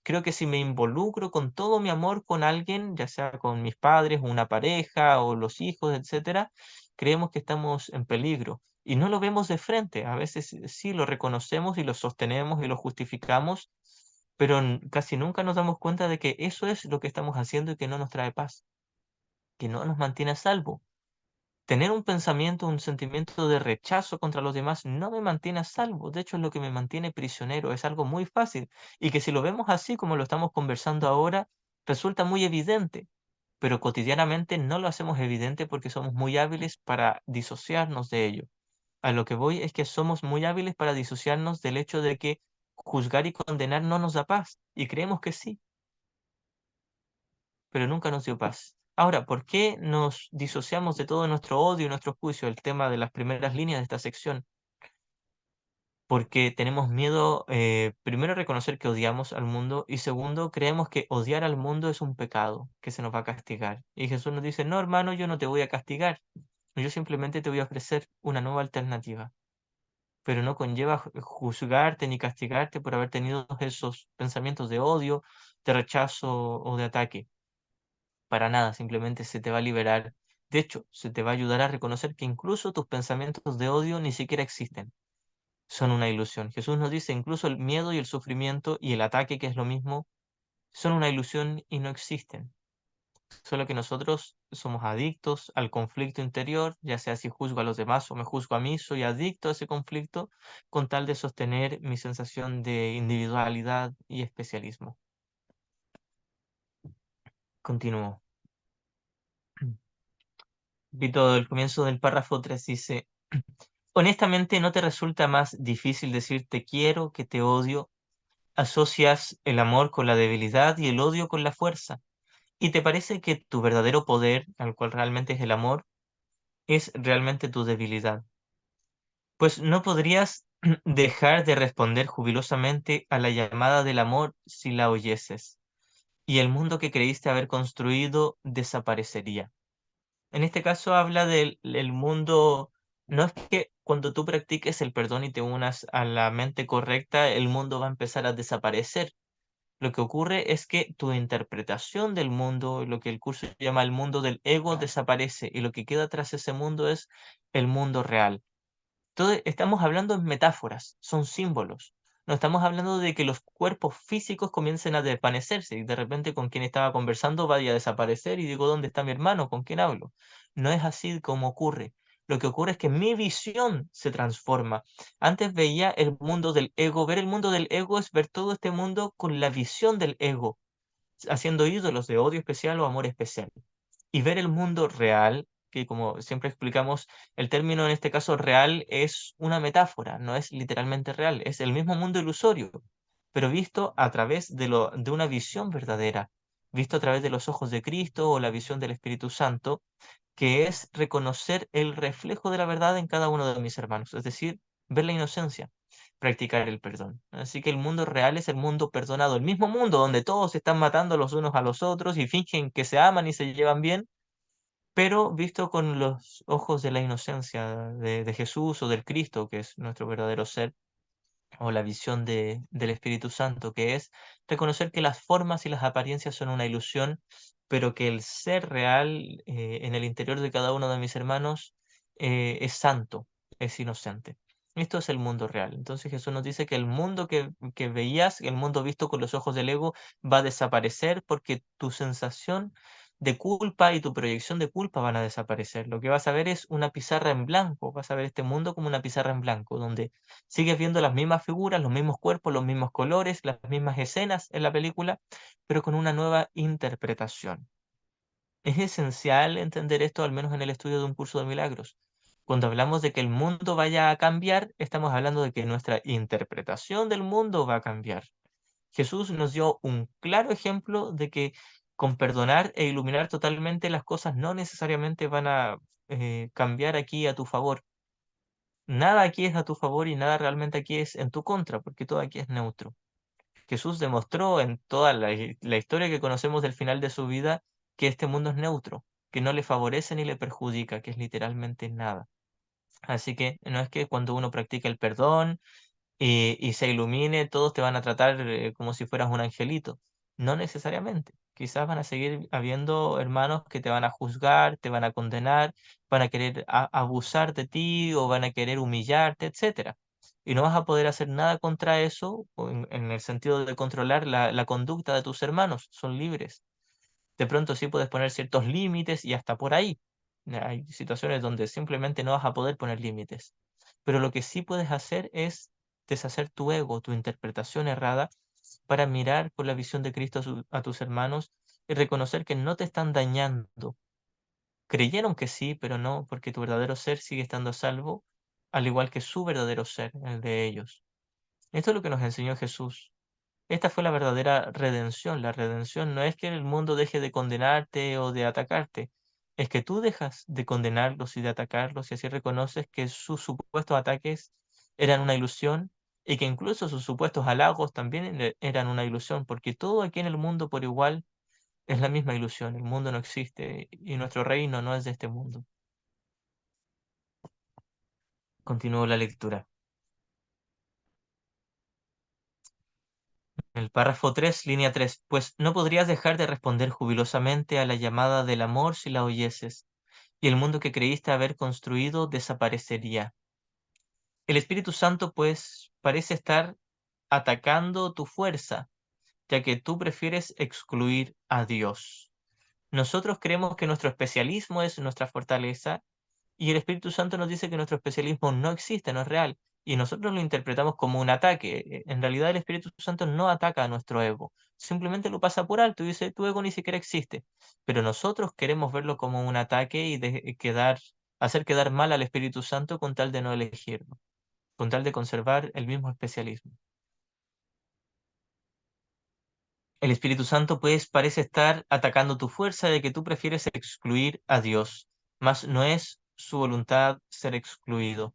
Creo que si me involucro con todo mi amor con alguien, ya sea con mis padres, una pareja o los hijos, etcétera, creemos que estamos en peligro y no lo vemos de frente. A veces sí lo reconocemos y lo sostenemos y lo justificamos, pero casi nunca nos damos cuenta de que eso es lo que estamos haciendo y que no nos trae paz, que no nos mantiene a salvo. Tener un pensamiento, un sentimiento de rechazo contra los demás no me mantiene a salvo, de hecho es lo que me mantiene prisionero, es algo muy fácil y que si lo vemos así como lo estamos conversando ahora, resulta muy evidente, pero cotidianamente no lo hacemos evidente porque somos muy hábiles para disociarnos de ello. A lo que voy es que somos muy hábiles para disociarnos del hecho de que juzgar y condenar no nos da paz, y creemos que sí, pero nunca nos dio paz. Ahora, ¿por qué nos disociamos de todo nuestro odio y nuestro juicio? El tema de las primeras líneas de esta sección. Porque tenemos miedo, primero, a reconocer que odiamos al mundo y segundo, creemos que odiar al mundo es un pecado, que se nos va a castigar. Y Jesús nos dice, no, hermano, yo no te voy a castigar, yo simplemente te voy a ofrecer una nueva alternativa, pero no conlleva juzgarte ni castigarte por haber tenido esos pensamientos de odio, de rechazo o de ataque. Para nada, simplemente se te va a liberar. De hecho, se te va a ayudar a reconocer que incluso tus pensamientos de odio ni siquiera existen, son una ilusión. Jesús nos dice incluso el miedo y el sufrimiento y el ataque, que es lo mismo, son una ilusión y no existen. Solo que nosotros somos adictos al conflicto interior, ya sea si juzgo a los demás o me juzgo a mí, soy adicto a ese conflicto con tal de sostener mi sensación de individualidad y especialismo. Continúo. Vito, el comienzo del párrafo 3 dice, honestamente, ¿no te resulta más difícil decir te quiero que te odio? Asocias el amor con la debilidad y el odio con la fuerza. ¿Y te parece que tu verdadero poder, al cual realmente es el amor, es realmente tu debilidad? Pues no podrías dejar de responder jubilosamente a la llamada del amor si la oyeses, y el mundo que creíste haber construido desaparecería. En este caso habla del el mundo, no es que cuando tú practiques el perdón y te unas a la mente correcta, el mundo va a empezar a desaparecer. Lo que ocurre es que tu interpretación del mundo, lo que el curso llama el mundo del ego, desaparece y lo que queda tras ese mundo es el mundo real. Entonces, estamos hablando en metáforas, son símbolos. No estamos hablando de que los cuerpos físicos comiencen a desvanecerse y de repente con quien estaba conversando vaya a desaparecer y digo, ¿dónde está mi hermano? ¿Con quién hablo? No es así como ocurre. Lo que ocurre es que mi visión se transforma. Antes veía el mundo del ego. Ver el mundo del ego es ver todo este mundo con la visión del ego, haciendo ídolos de odio especial o amor especial. Y ver el mundo real, que como siempre explicamos, el término en este caso real es una metáfora, no es literalmente real, es el mismo mundo ilusorio, pero visto a través de una visión verdadera, visto a través de los ojos de Cristo o la visión del Espíritu Santo, que es reconocer el reflejo de la verdad en cada uno de mis hermanos, es decir, ver la inocencia, practicar el perdón. Así que el mundo real es el mundo perdonado, el mismo mundo donde todos se están matando los unos a los otros y fingen que se aman y se llevan bien, pero visto con los ojos de la inocencia de Jesús o del Cristo, que es nuestro verdadero ser, o la visión del Espíritu Santo, que es reconocer que las formas y las apariencias son una ilusión, pero que el ser real en el interior de cada uno de mis hermanos es santo, es inocente. Esto es el mundo real. Entonces Jesús nos dice que el mundo que veías, el mundo visto con los ojos del ego, va a desaparecer porque tu sensación de culpa y tu proyección de culpa van a desaparecer. Lo que vas a ver es una pizarra en blanco, vas a ver este mundo como una pizarra en blanco, donde sigues viendo las mismas figuras, los mismos cuerpos, los mismos colores, las mismas escenas en la película, pero con una nueva interpretación. Es esencial entender esto, al menos en el estudio de un curso de milagros. Cuando hablamos de que el mundo vaya a cambiar, estamos hablando de que nuestra interpretación del mundo va a cambiar. Jesús nos dio un claro ejemplo de que con perdonar e iluminar totalmente las cosas no necesariamente van a cambiar aquí a tu favor. Nada aquí es a tu favor y nada realmente aquí es en tu contra, porque todo aquí es neutro. Jesús demostró en toda la historia que conocemos del final de su vida que este mundo es neutro, que no le favorece ni le perjudica, que es literalmente nada. Así que no es que cuando uno practica el perdón y se ilumine, todos te van a tratar como si fueras un angelito. No necesariamente. Quizás van a seguir habiendo hermanos que te van a juzgar, te van a condenar, van a querer abusar de ti o van a querer humillarte, etcétera. Y no vas a poder hacer nada contra eso, o en el sentido de controlar la conducta de tus hermanos, son libres. De pronto sí puedes poner ciertos límites y hasta por ahí. Hay situaciones donde simplemente no vas a poder poner límites. Pero lo que sí puedes hacer es deshacer tu ego, tu interpretación errada, para mirar con la visión de Cristo a tus hermanos y reconocer que no te están dañando. Creyeron que sí, pero no, porque tu verdadero ser sigue estando a salvo, al igual que su verdadero ser, el de ellos. Esto es lo que nos enseñó Jesús. Esta fue la verdadera redención. La redención no es que el mundo deje de condenarte o de atacarte, es que tú dejas de condenarlos y de atacarlos y así reconoces que sus supuestos ataques eran una ilusión y que incluso sus supuestos halagos también eran una ilusión, porque todo aquí en el mundo por igual es la misma ilusión. El mundo no existe y nuestro reino no es de este mundo. Continúo la lectura. El párrafo 3, línea 3. Pues no podrías dejar de responder jubilosamente a la llamada del amor si la oyeses, y el mundo que creíste haber construido desaparecería. El Espíritu Santo, pues, parece estar atacando tu fuerza, ya que tú prefieres excluir a Dios. Nosotros creemos que nuestro especialismo es nuestra fortaleza y el Espíritu Santo nos dice que nuestro especialismo no existe, no es real, y nosotros lo interpretamos como un ataque. En realidad el Espíritu Santo no ataca a nuestro ego, simplemente lo pasa por alto y dice, tu ego ni siquiera existe. Pero nosotros queremos verlo como un ataque y hacer quedar mal al Espíritu Santo con tal de no elegirlo, con tal de conservar el mismo especialismo. El Espíritu Santo, pues, parece estar atacando tu fuerza de que tú prefieres excluir a Dios, mas no es su voluntad ser excluido.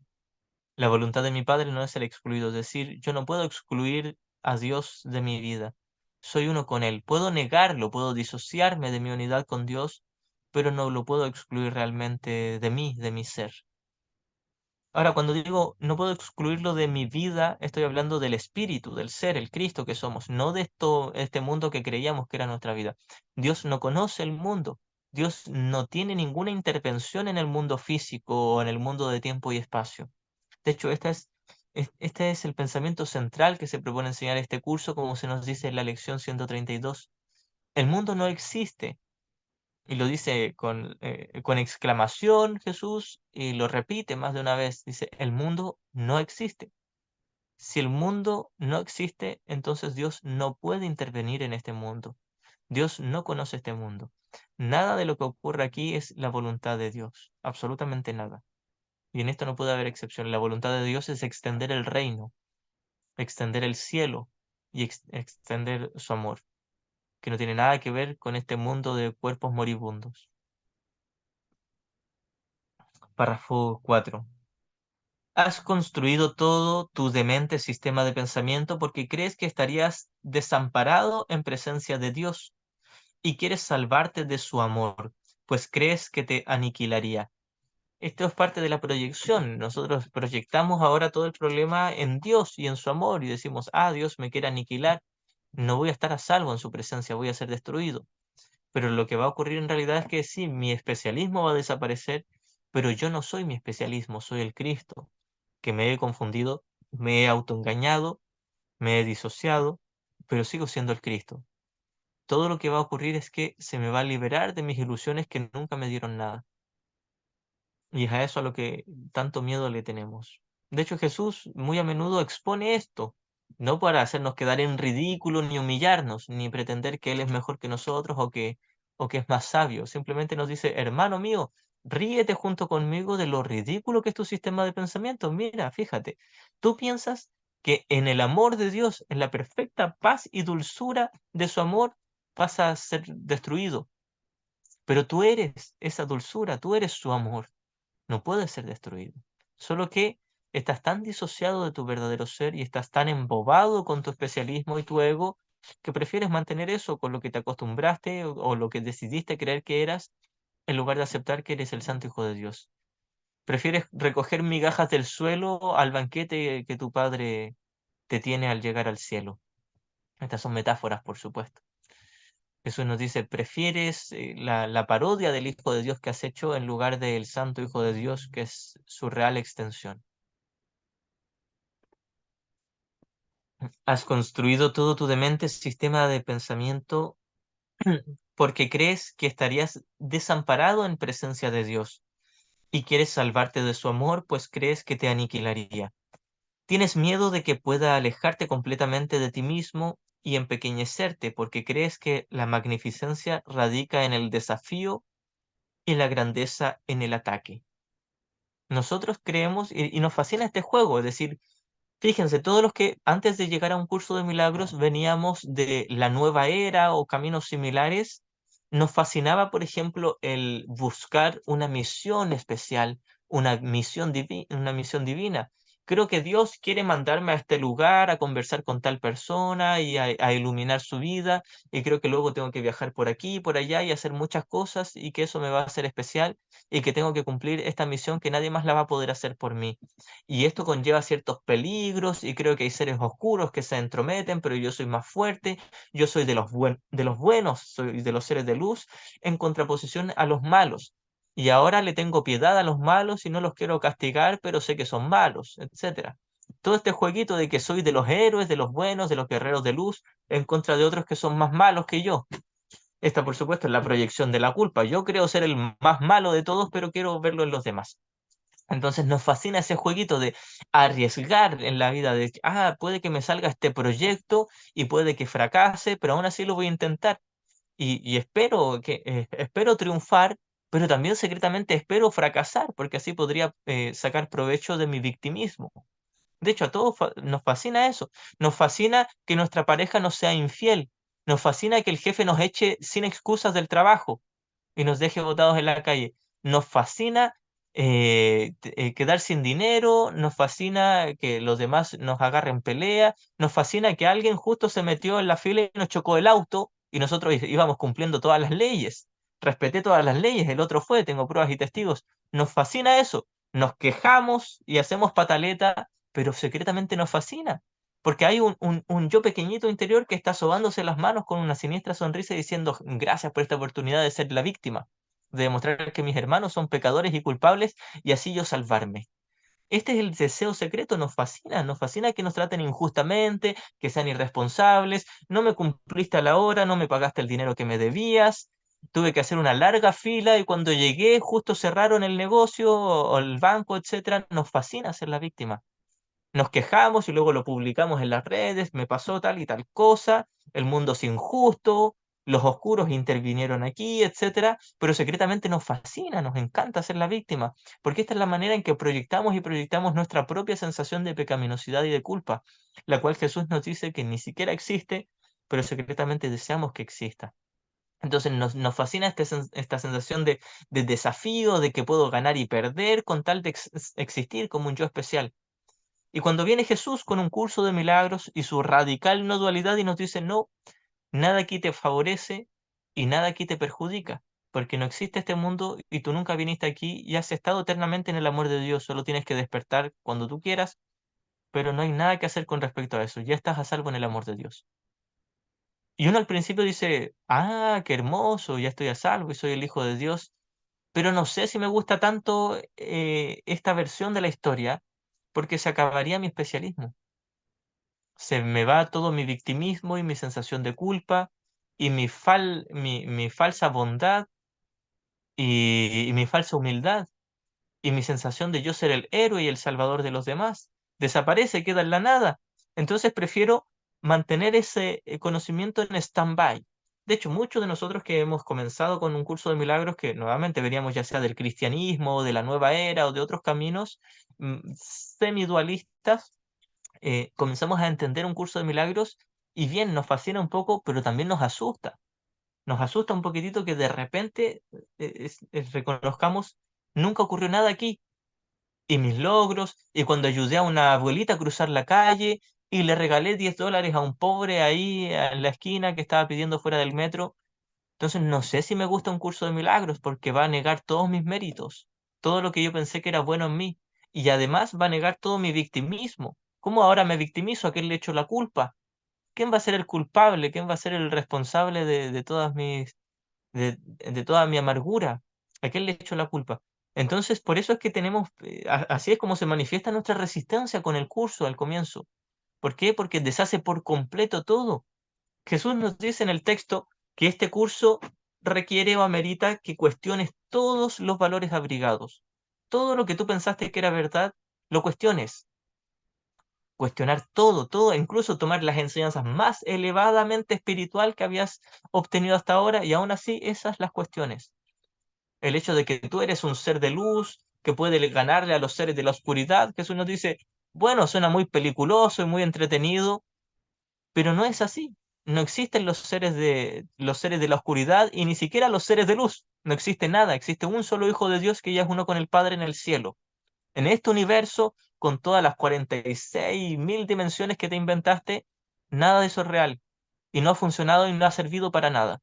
La voluntad de mi Padre no es ser excluido, es decir, yo no puedo excluir a Dios de mi vida. Soy uno con Él. Puedo negarlo, puedo disociarme de mi unidad con Dios, pero no lo puedo excluir realmente de mí, de mi ser. Ahora, cuando digo no puedo excluirlo de mi vida, estoy hablando del espíritu, del ser, el Cristo que somos, no de este mundo que creíamos que era nuestra vida. Dios no conoce el mundo. Dios no tiene ninguna intervención en el mundo físico o en el mundo de tiempo y espacio. De hecho, este es el pensamiento central que se propone enseñar este curso, como se nos dice en la lección 132. El mundo no existe, y lo dice con exclamación Jesús, y lo repite más de una vez. Dice, el mundo no existe. Si el mundo no existe, entonces Dios no puede intervenir en este mundo. Dios no conoce este mundo. Nada de lo que ocurre aquí es la voluntad de Dios, absolutamente nada. Y en esto no puede haber excepción. La voluntad de Dios es extender el reino, extender el cielo y extender su amor, que no tiene nada que ver con este mundo de cuerpos moribundos. Párrafo 4. Has construido todo tu demente sistema de pensamiento porque crees que estarías desamparado en presencia de Dios y quieres salvarte de su amor, pues crees que te aniquilaría. Esto es parte de la proyección. Nosotros proyectamos ahora todo el problema en Dios y en su amor y decimos, ah, Dios me quiere aniquilar, no voy a estar a salvo en su presencia, voy a ser destruido. Pero lo que va a ocurrir en realidad es que sí, mi especialismo va a desaparecer, pero yo no soy mi especialismo, soy el Cristo, que me he confundido, me he autoengañado, me he disociado, pero sigo siendo el Cristo. Todo lo que va a ocurrir es que se me va a liberar de mis ilusiones que nunca me dieron nada. Y es a eso a lo que tanto miedo le tenemos. De hecho, Jesús muy a menudo expone esto, no para hacernos quedar en ridículo ni humillarnos, ni pretender que Él es mejor que nosotros o que es más sabio. Simplemente nos dice, hermano mío, ríete junto conmigo de lo ridículo que es tu sistema de pensamiento. Mira, fíjate, tú piensas que en el amor de Dios, en la perfecta paz y dulzura de su amor, vas a ser destruido. Pero tú eres esa dulzura, tú eres su amor, no puede ser destruido. Solo que estás tan disociado de tu verdadero ser y estás tan embobado con tu especialismo y tu ego que prefieres mantener eso con lo que te acostumbraste o lo que decidiste creer que eras en lugar de aceptar que eres el santo hijo de Dios. Prefieres recoger migajas del suelo al banquete que tu padre te tiene al llegar al cielo. Estas son metáforas, por supuesto. Jesús nos dice, ¿prefieres la parodia del Hijo de Dios que has hecho en lugar del Santo Hijo de Dios, que es su real extensión? Has construido todo tu demente sistema de pensamiento porque crees que estarías desamparado en presencia de Dios y quieres salvarte de su amor, pues crees que te aniquilaría. Tienes miedo de que pueda alejarte completamente de ti mismo y empequeñecerte porque crees que la magnificencia radica en el desafío y la grandeza en el ataque. Nosotros creemos y nos fascina este juego, es decir, Fíjense, todos los que antes de llegar a un curso de milagros veníamos de la nueva era o caminos similares, nos fascinaba, por ejemplo, el buscar una misión especial, una misión divina. Creo que Dios quiere mandarme a este lugar a conversar con tal persona y a iluminar su vida, y creo que luego tengo que viajar por aquí y por allá y hacer muchas cosas y que eso me va a hacer especial y que tengo que cumplir esta misión que nadie más la va a poder hacer por mí. Y esto conlleva ciertos peligros y creo que hay seres oscuros que se entrometen, pero yo soy más fuerte, yo soy de de los buenos, soy de los seres de luz, en contraposición a los malos. Y ahora le tengo piedad a los malos y no los quiero castigar, pero sé que son malos, etcétera. Todo este jueguito de que soy de los héroes, de los buenos, de los guerreros de luz, en contra de otros que son más malos que yo. Esta, por supuesto, es la proyección de la culpa. Yo creo ser el más malo de todos, pero quiero verlo en los demás. Entonces nos fascina ese jueguito de arriesgar en la vida, de que, puede que me salga este proyecto y puede que fracase, pero aún así lo voy a intentar. Y espero espero triunfar, pero también secretamente espero fracasar, porque así podría sacar provecho de mi victimismo. De hecho, a todos nos fascina eso. Nos fascina que nuestra pareja nos sea infiel. Nos fascina que el jefe nos eche sin excusas del trabajo y nos deje botados en la calle. Nos fascina quedar sin dinero, nos fascina que los demás nos agarren pelea, nos fascina que alguien justo se metió en la fila y nos chocó el auto y nosotros íbamos cumpliendo todas las leyes. Respeté todas las leyes, el otro fue, tengo pruebas y testigos. Nos fascina eso. Nos quejamos y hacemos pataleta, pero secretamente nos fascina. Porque hay un yo pequeñito interior que está sobándose las manos con una siniestra sonrisa y diciendo gracias por esta oportunidad de ser la víctima, de demostrar que mis hermanos son pecadores y culpables y así yo salvarme. Este es el deseo secreto, nos fascina que nos traten injustamente, que sean irresponsables, no me cumpliste a la hora, no me pagaste el dinero que me debías, tuve que hacer una larga fila y cuando llegué justo cerraron el negocio o el banco, etcétera. Nos fascina ser la víctima. Nos quejamos y luego lo publicamos en las redes, me pasó tal y tal cosa, el mundo es injusto, los oscuros intervinieron aquí, etcétera, pero secretamente nos fascina, nos encanta ser la víctima, porque esta es la manera en que proyectamos y proyectamos nuestra propia sensación de pecaminosidad y de culpa, la cual Jesús nos dice que ni siquiera existe, pero secretamente deseamos que exista. Entonces nos fascina esta sensación de desafío, de que puedo ganar y perder con tal de existir como un yo especial. Y cuando viene Jesús con un curso de milagros y su radical no dualidad y nos dice, no, nada aquí te favorece y nada aquí te perjudica, porque no existe este mundo y tú nunca viniste aquí y has estado eternamente en el amor de Dios, solo tienes que despertar cuando tú quieras, pero no hay nada que hacer con respecto a eso, ya estás a salvo en el amor de Dios. Y uno al principio dice, qué hermoso, ya estoy a salvo y soy el Hijo de Dios, pero no sé si me gusta tanto esta versión de la historia, porque se acabaría mi especialismo. Se me va todo mi victimismo y mi sensación de culpa y mi falsa bondad y mi falsa humildad y mi sensación de yo ser el héroe y el salvador de los demás. Desaparece, queda en la nada. Entonces prefiero mantener ese conocimiento en stand-by. De hecho, muchos de nosotros que hemos comenzado con un curso de milagros, que nuevamente veníamos ya sea del cristianismo, de la nueva era o de otros caminos semidualistas, comenzamos a entender un curso de milagros y bien, nos fascina un poco, pero también nos asusta. Nos asusta un poquitito que de repente reconozcamos, nunca ocurrió nada aquí. Y mis logros, y cuando ayudé a una abuelita a cruzar la calle y le regalé $10 a un pobre ahí en la esquina que estaba pidiendo fuera del metro. Entonces no sé si me gusta un curso de milagros porque va a negar todos mis méritos, todo lo que yo pensé que era bueno en mí, y además va a negar todo mi victimismo. ¿Cómo ahora me victimizo? ¿A quién le echo la culpa? ¿Quién va a ser el culpable? ¿Quién va a ser el responsable de todas de toda mi amargura? ¿A quién le echo la culpa? Entonces, por eso es que tenemos, así es como se manifiesta nuestra resistencia con el curso al comienzo. ¿Por qué? Porque deshace por completo todo. Jesús nos dice en el texto que este curso requiere o amerita que cuestiones todos los valores abrigados. Todo lo que tú pensaste que era verdad, lo cuestiones. Cuestionar todo, todo, incluso tomar las enseñanzas más elevadamente espiritual que habías obtenido hasta ahora y aún así esas las cuestiones. El hecho de que tú eres un ser de luz, que puede ganarle a los seres de la oscuridad, Jesús nos dice, bueno, suena muy peliculoso y muy entretenido, pero no es así. No existen los seres de la oscuridad y ni siquiera los seres de luz. No existe nada, existe un solo Hijo de Dios que ya es uno con el Padre en el cielo. En este universo, con todas las 46.000 dimensiones que te inventaste, nada de eso es real. Y no ha funcionado y no ha servido para nada.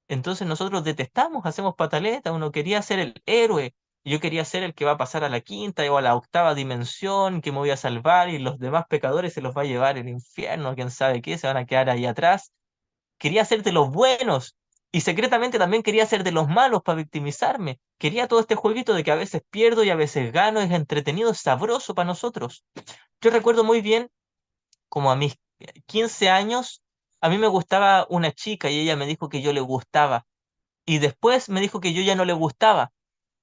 Entonces nosotros detestamos, hacemos pataleta, uno quería ser el héroe, yo quería ser el que va a pasar a la quinta o a la octava dimensión, que me voy a salvar y los demás pecadores se los va a llevar el infierno, quién sabe qué, se van a quedar ahí atrás. Quería ser de los buenos y secretamente también quería ser de los malos para victimizarme. Quería todo este jueguito de que a veces pierdo y a veces gano, es entretenido, es sabroso para nosotros. Yo recuerdo muy bien como a mis 15 años, a mí me gustaba una chica y ella me dijo que yo le gustaba y después me dijo que yo ya no le gustaba.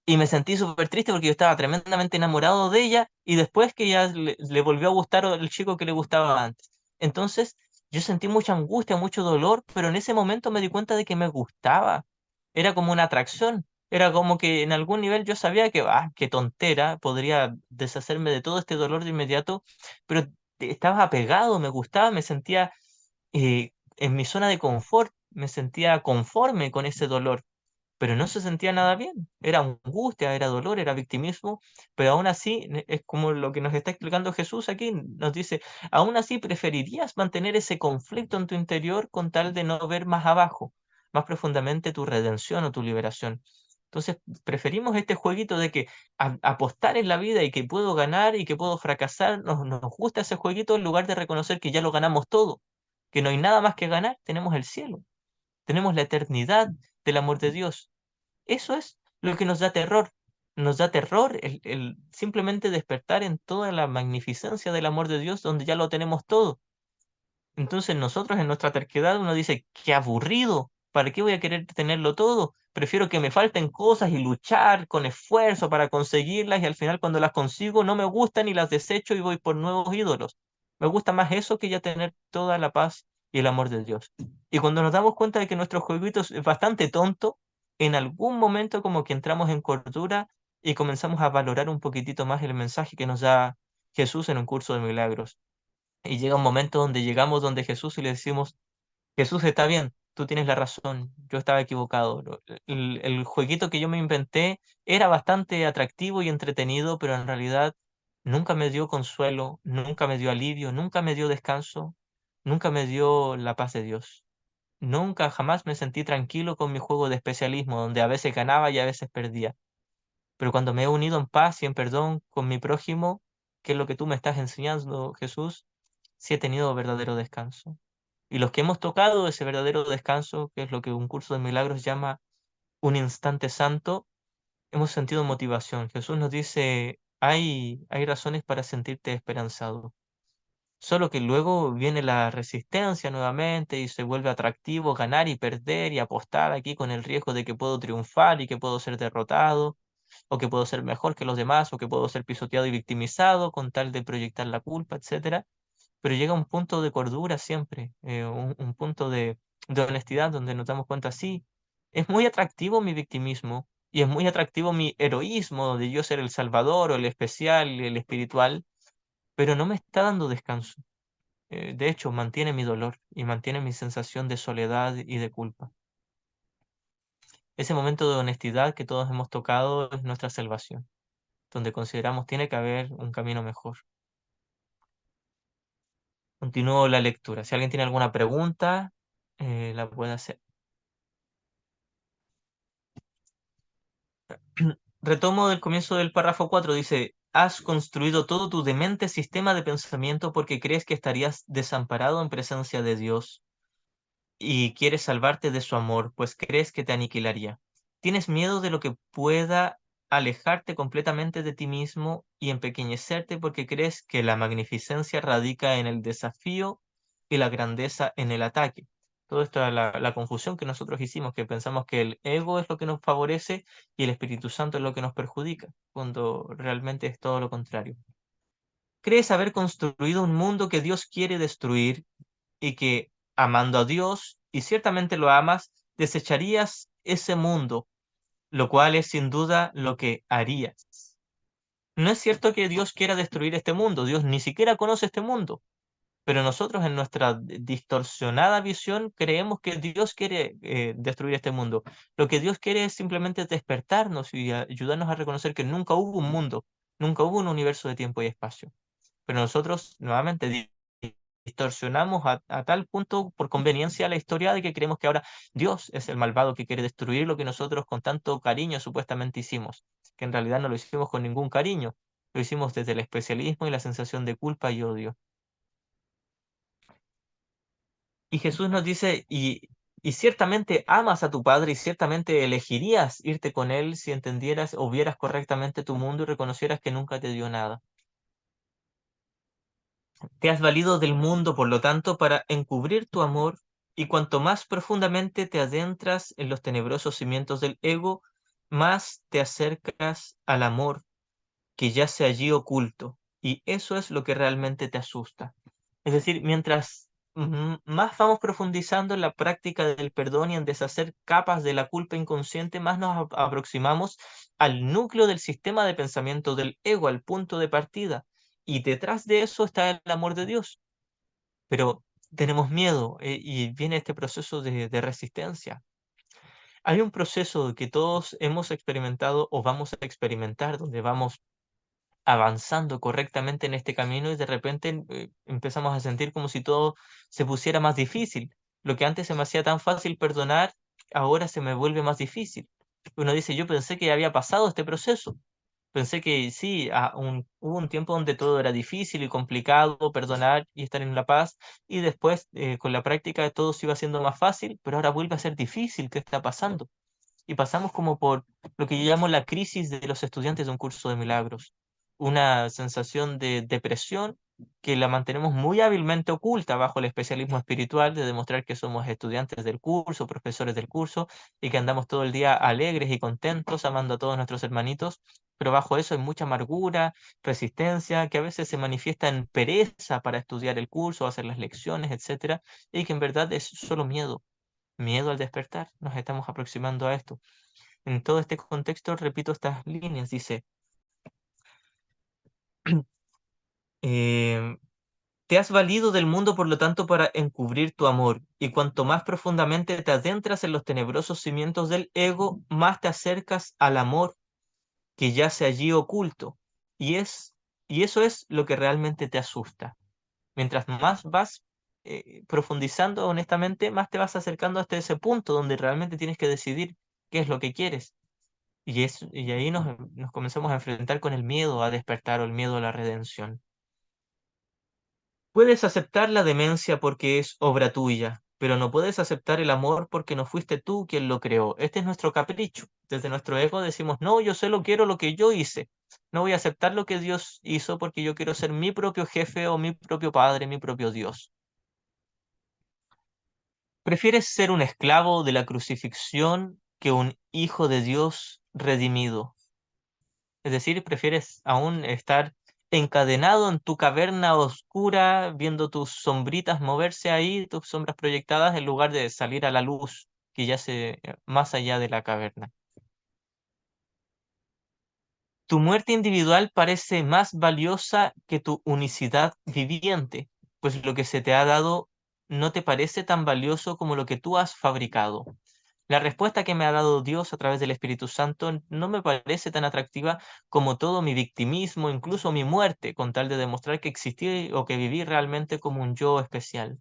Y me sentí súper triste porque yo estaba tremendamente enamorado de ella y después que ya le volvió a gustar el chico que le gustaba antes. Entonces yo sentí mucha angustia, mucho dolor, pero en ese momento me di cuenta de que me gustaba. Era como una atracción. Era como que en algún nivel yo sabía que, qué tontera, podría deshacerme de todo este dolor de inmediato, pero estaba apegado, me gustaba, me sentía en mi zona de confort, me sentía conforme con ese dolor, pero no se sentía nada bien. Era angustia, era dolor, era victimismo, pero aún así, es como lo que nos está explicando Jesús aquí, nos dice, aún así preferirías mantener ese conflicto en tu interior con tal de no ver más abajo, más profundamente tu redención o tu liberación. Entonces, preferimos este jueguito de que apostar en la vida y que puedo ganar y que puedo fracasar, nos gusta ese jueguito en lugar de reconocer que ya lo ganamos todo, que no hay nada más que ganar, tenemos el cielo, tenemos la eternidad del amor de Dios. Eso es lo que nos da terror. Nos da terror el simplemente despertar en toda la magnificencia del amor de Dios donde ya lo tenemos todo. Entonces nosotros en nuestra terquedad uno dice, qué aburrido, ¿para qué voy a querer tenerlo todo? Prefiero que me falten cosas y luchar con esfuerzo para conseguirlas y al final cuando las consigo no me gustan y las desecho y voy por nuevos ídolos. Me gusta más eso que ya tener toda la paz y el amor de Dios. Y cuando nos damos cuenta de que nuestro jueguito es bastante tonto, en algún momento como que entramos en cordura y comenzamos a valorar un poquitito más el mensaje que nos da Jesús en un curso de milagros. Y llega un momento donde llegamos donde Jesús y le decimos, Jesús está bien, tú tienes la razón, yo estaba equivocado. El jueguito que yo me inventé era bastante atractivo y entretenido, pero en realidad nunca me dio consuelo, nunca me dio alivio, nunca me dio descanso, nunca me dio la paz de Dios. Nunca, jamás me sentí tranquilo con mi juego de especialismo, donde a veces ganaba y a veces perdía. Pero cuando me he unido en paz y en perdón con mi prójimo, que es lo que tú me estás enseñando, Jesús, sí he tenido verdadero descanso. Y los que hemos tocado ese verdadero descanso, que es lo que un curso de milagros llama un instante santo, hemos sentido motivación. Jesús nos dice, hay razones para sentirte esperanzado. Solo que luego viene la resistencia nuevamente y se vuelve atractivo ganar y perder y apostar aquí con el riesgo de que puedo triunfar y que puedo ser derrotado, o que puedo ser mejor que los demás, o que puedo ser pisoteado y victimizado con tal de proyectar la culpa, etcétera. Pero llega un punto de cordura siempre, un punto de honestidad donde nos damos cuenta, sí, es muy atractivo mi victimismo y es muy atractivo mi heroísmo de yo ser el salvador o el especial, el espiritual, pero no me está dando descanso. De hecho, mantiene mi dolor y mantiene mi sensación de soledad y de culpa. Ese momento de honestidad que todos hemos tocado es nuestra salvación, donde consideramos tiene que haber un camino mejor. Continúo la lectura. Si alguien tiene alguna pregunta, la puede hacer. Retomo del comienzo del párrafo 4. Dice, has construido todo tu demente sistema de pensamiento porque crees que estarías desamparado en presencia de Dios y quieres salvarte de su amor, pues crees que te aniquilaría. Tienes miedo de lo que pueda alejarte completamente de ti mismo y empequeñecerte porque crees que la magnificencia radica en el desafío y la grandeza en el ataque. Todo esto es la confusión que nosotros hicimos, que pensamos que el ego es lo que nos favorece y el Espíritu Santo es lo que nos perjudica, cuando realmente es todo lo contrario. Crees haber construido un mundo que Dios quiere destruir y que, amando a Dios, y ciertamente lo amas, desecharías ese mundo, lo cual es sin duda lo que harías. No es cierto que Dios quiera destruir este mundo, Dios ni siquiera conoce este mundo, pero nosotros en nuestra distorsionada visión creemos que Dios quiere destruir este mundo. Lo que Dios quiere es simplemente despertarnos y ayudarnos a reconocer que nunca hubo un mundo, nunca hubo un universo de tiempo y espacio. Pero nosotros nuevamente distorsionamos a tal punto por conveniencia la historia de que creemos que ahora Dios es el malvado que quiere destruir lo que nosotros con tanto cariño supuestamente hicimos, que en realidad no lo hicimos con ningún cariño, lo hicimos desde el especialismo y la sensación de culpa y odio. Y Jesús nos dice, y ciertamente amas a tu Padre y ciertamente elegirías irte con Él si entendieras o vieras correctamente tu mundo y reconocieras que nunca te dio nada. Te has valido del mundo, por lo tanto, para encubrir tu amor, y cuanto más profundamente te adentras en los tenebrosos cimientos del ego, más te acercas al amor que yace allí oculto. Y eso es lo que realmente te asusta. Es decir, mientras más vamos profundizando en la práctica del perdón y en deshacer capas de la culpa inconsciente, más nos aproximamos al núcleo del sistema de pensamiento del ego, al punto de partida. Y detrás de eso está el amor de Dios. Pero tenemos miedo y viene este proceso de resistencia. Hay un proceso que todos hemos experimentado o vamos a experimentar, donde vamos avanzando correctamente en este camino y de repente empezamos a sentir como si todo se pusiera más difícil. Lo que antes se me hacía tan fácil perdonar, ahora se me vuelve más difícil. Uno dice, yo pensé que había pasado este proceso. Pensé que sí, hubo un tiempo donde todo era difícil y complicado, perdonar y estar en la paz, y después con la práctica todo se iba haciendo más fácil, pero ahora vuelve a ser difícil. ¿Qué está pasando? Y pasamos como por lo que yo llamo la crisis de los estudiantes de un curso de milagros, una sensación de depresión que la mantenemos muy hábilmente oculta bajo el especialismo espiritual de demostrar que somos estudiantes del curso, profesores del curso, y que andamos todo el día alegres y contentos, amando a todos nuestros hermanitos, pero bajo eso hay mucha amargura, resistencia, que a veces se manifiesta en pereza para estudiar el curso, hacer las lecciones, etcétera, y que en verdad es solo miedo. Miedo al despertar, nos estamos aproximando a esto. En todo este contexto, repito estas líneas, dice, em, te has valido del mundo, por lo tanto, para encubrir tu amor, y cuanto más profundamente te adentras en los tenebrosos cimientos del ego, más te acercas al amor que yace allí oculto. Y y eso es lo que realmente te asusta. Mientras más vas profundizando honestamente, más te vas acercando hasta ese punto donde realmente tienes que decidir qué es lo que quieres. Y ahí nos comenzamos a enfrentar con el miedo a despertar o el miedo a la redención. Puedes aceptar la demencia porque es obra tuya, pero no puedes aceptar el amor porque no fuiste tú quien lo creó. Este es nuestro capricho. Desde nuestro ego decimos, no, yo solo quiero lo que yo hice. No voy a aceptar lo que Dios hizo porque yo quiero ser mi propio jefe o mi propio padre, mi propio Dios. ¿Prefieres ser un esclavo de la crucifixión que un hijo de Dios redimido? Es decir, prefieres aún estar encadenado en tu caverna oscura, viendo tus sombritas moverse ahí, tus sombras proyectadas, en lugar de salir a la luz que yace más allá de la caverna. Tu muerte individual parece más valiosa que tu unicidad viviente, pues lo que se te ha dado no te parece tan valioso como lo que tú has fabricado. La respuesta que me ha dado Dios a través del Espíritu Santo no me parece tan atractiva como todo mi victimismo, incluso mi muerte, con tal de demostrar que existí o que viví realmente como un yo especial.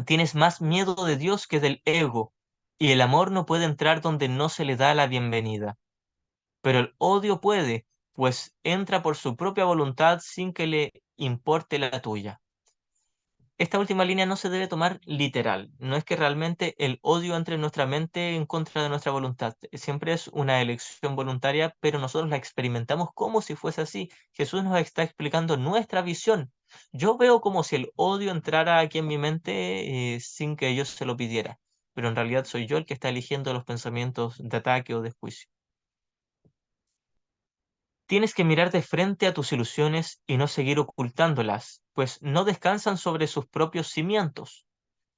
Tienes más miedo de Dios que del ego, y el amor no puede entrar donde no se le da la bienvenida. Pero el odio puede, pues entra por su propia voluntad sin que le importe la tuya. Esta última línea no se debe tomar literal. No es que realmente el odio entre en nuestra mente en contra de nuestra voluntad. Siempre es una elección voluntaria, pero nosotros la experimentamos como si fuese así. Jesús nos está explicando nuestra visión. Yo veo como si el odio entrara aquí en mi mente sin que yo se lo pidiera, pero en realidad soy yo el que está eligiendo los pensamientos de ataque o de juicio. Tienes que mirar de frente a tus ilusiones y no seguir ocultándolas, pues no descansan sobre sus propios cimientos.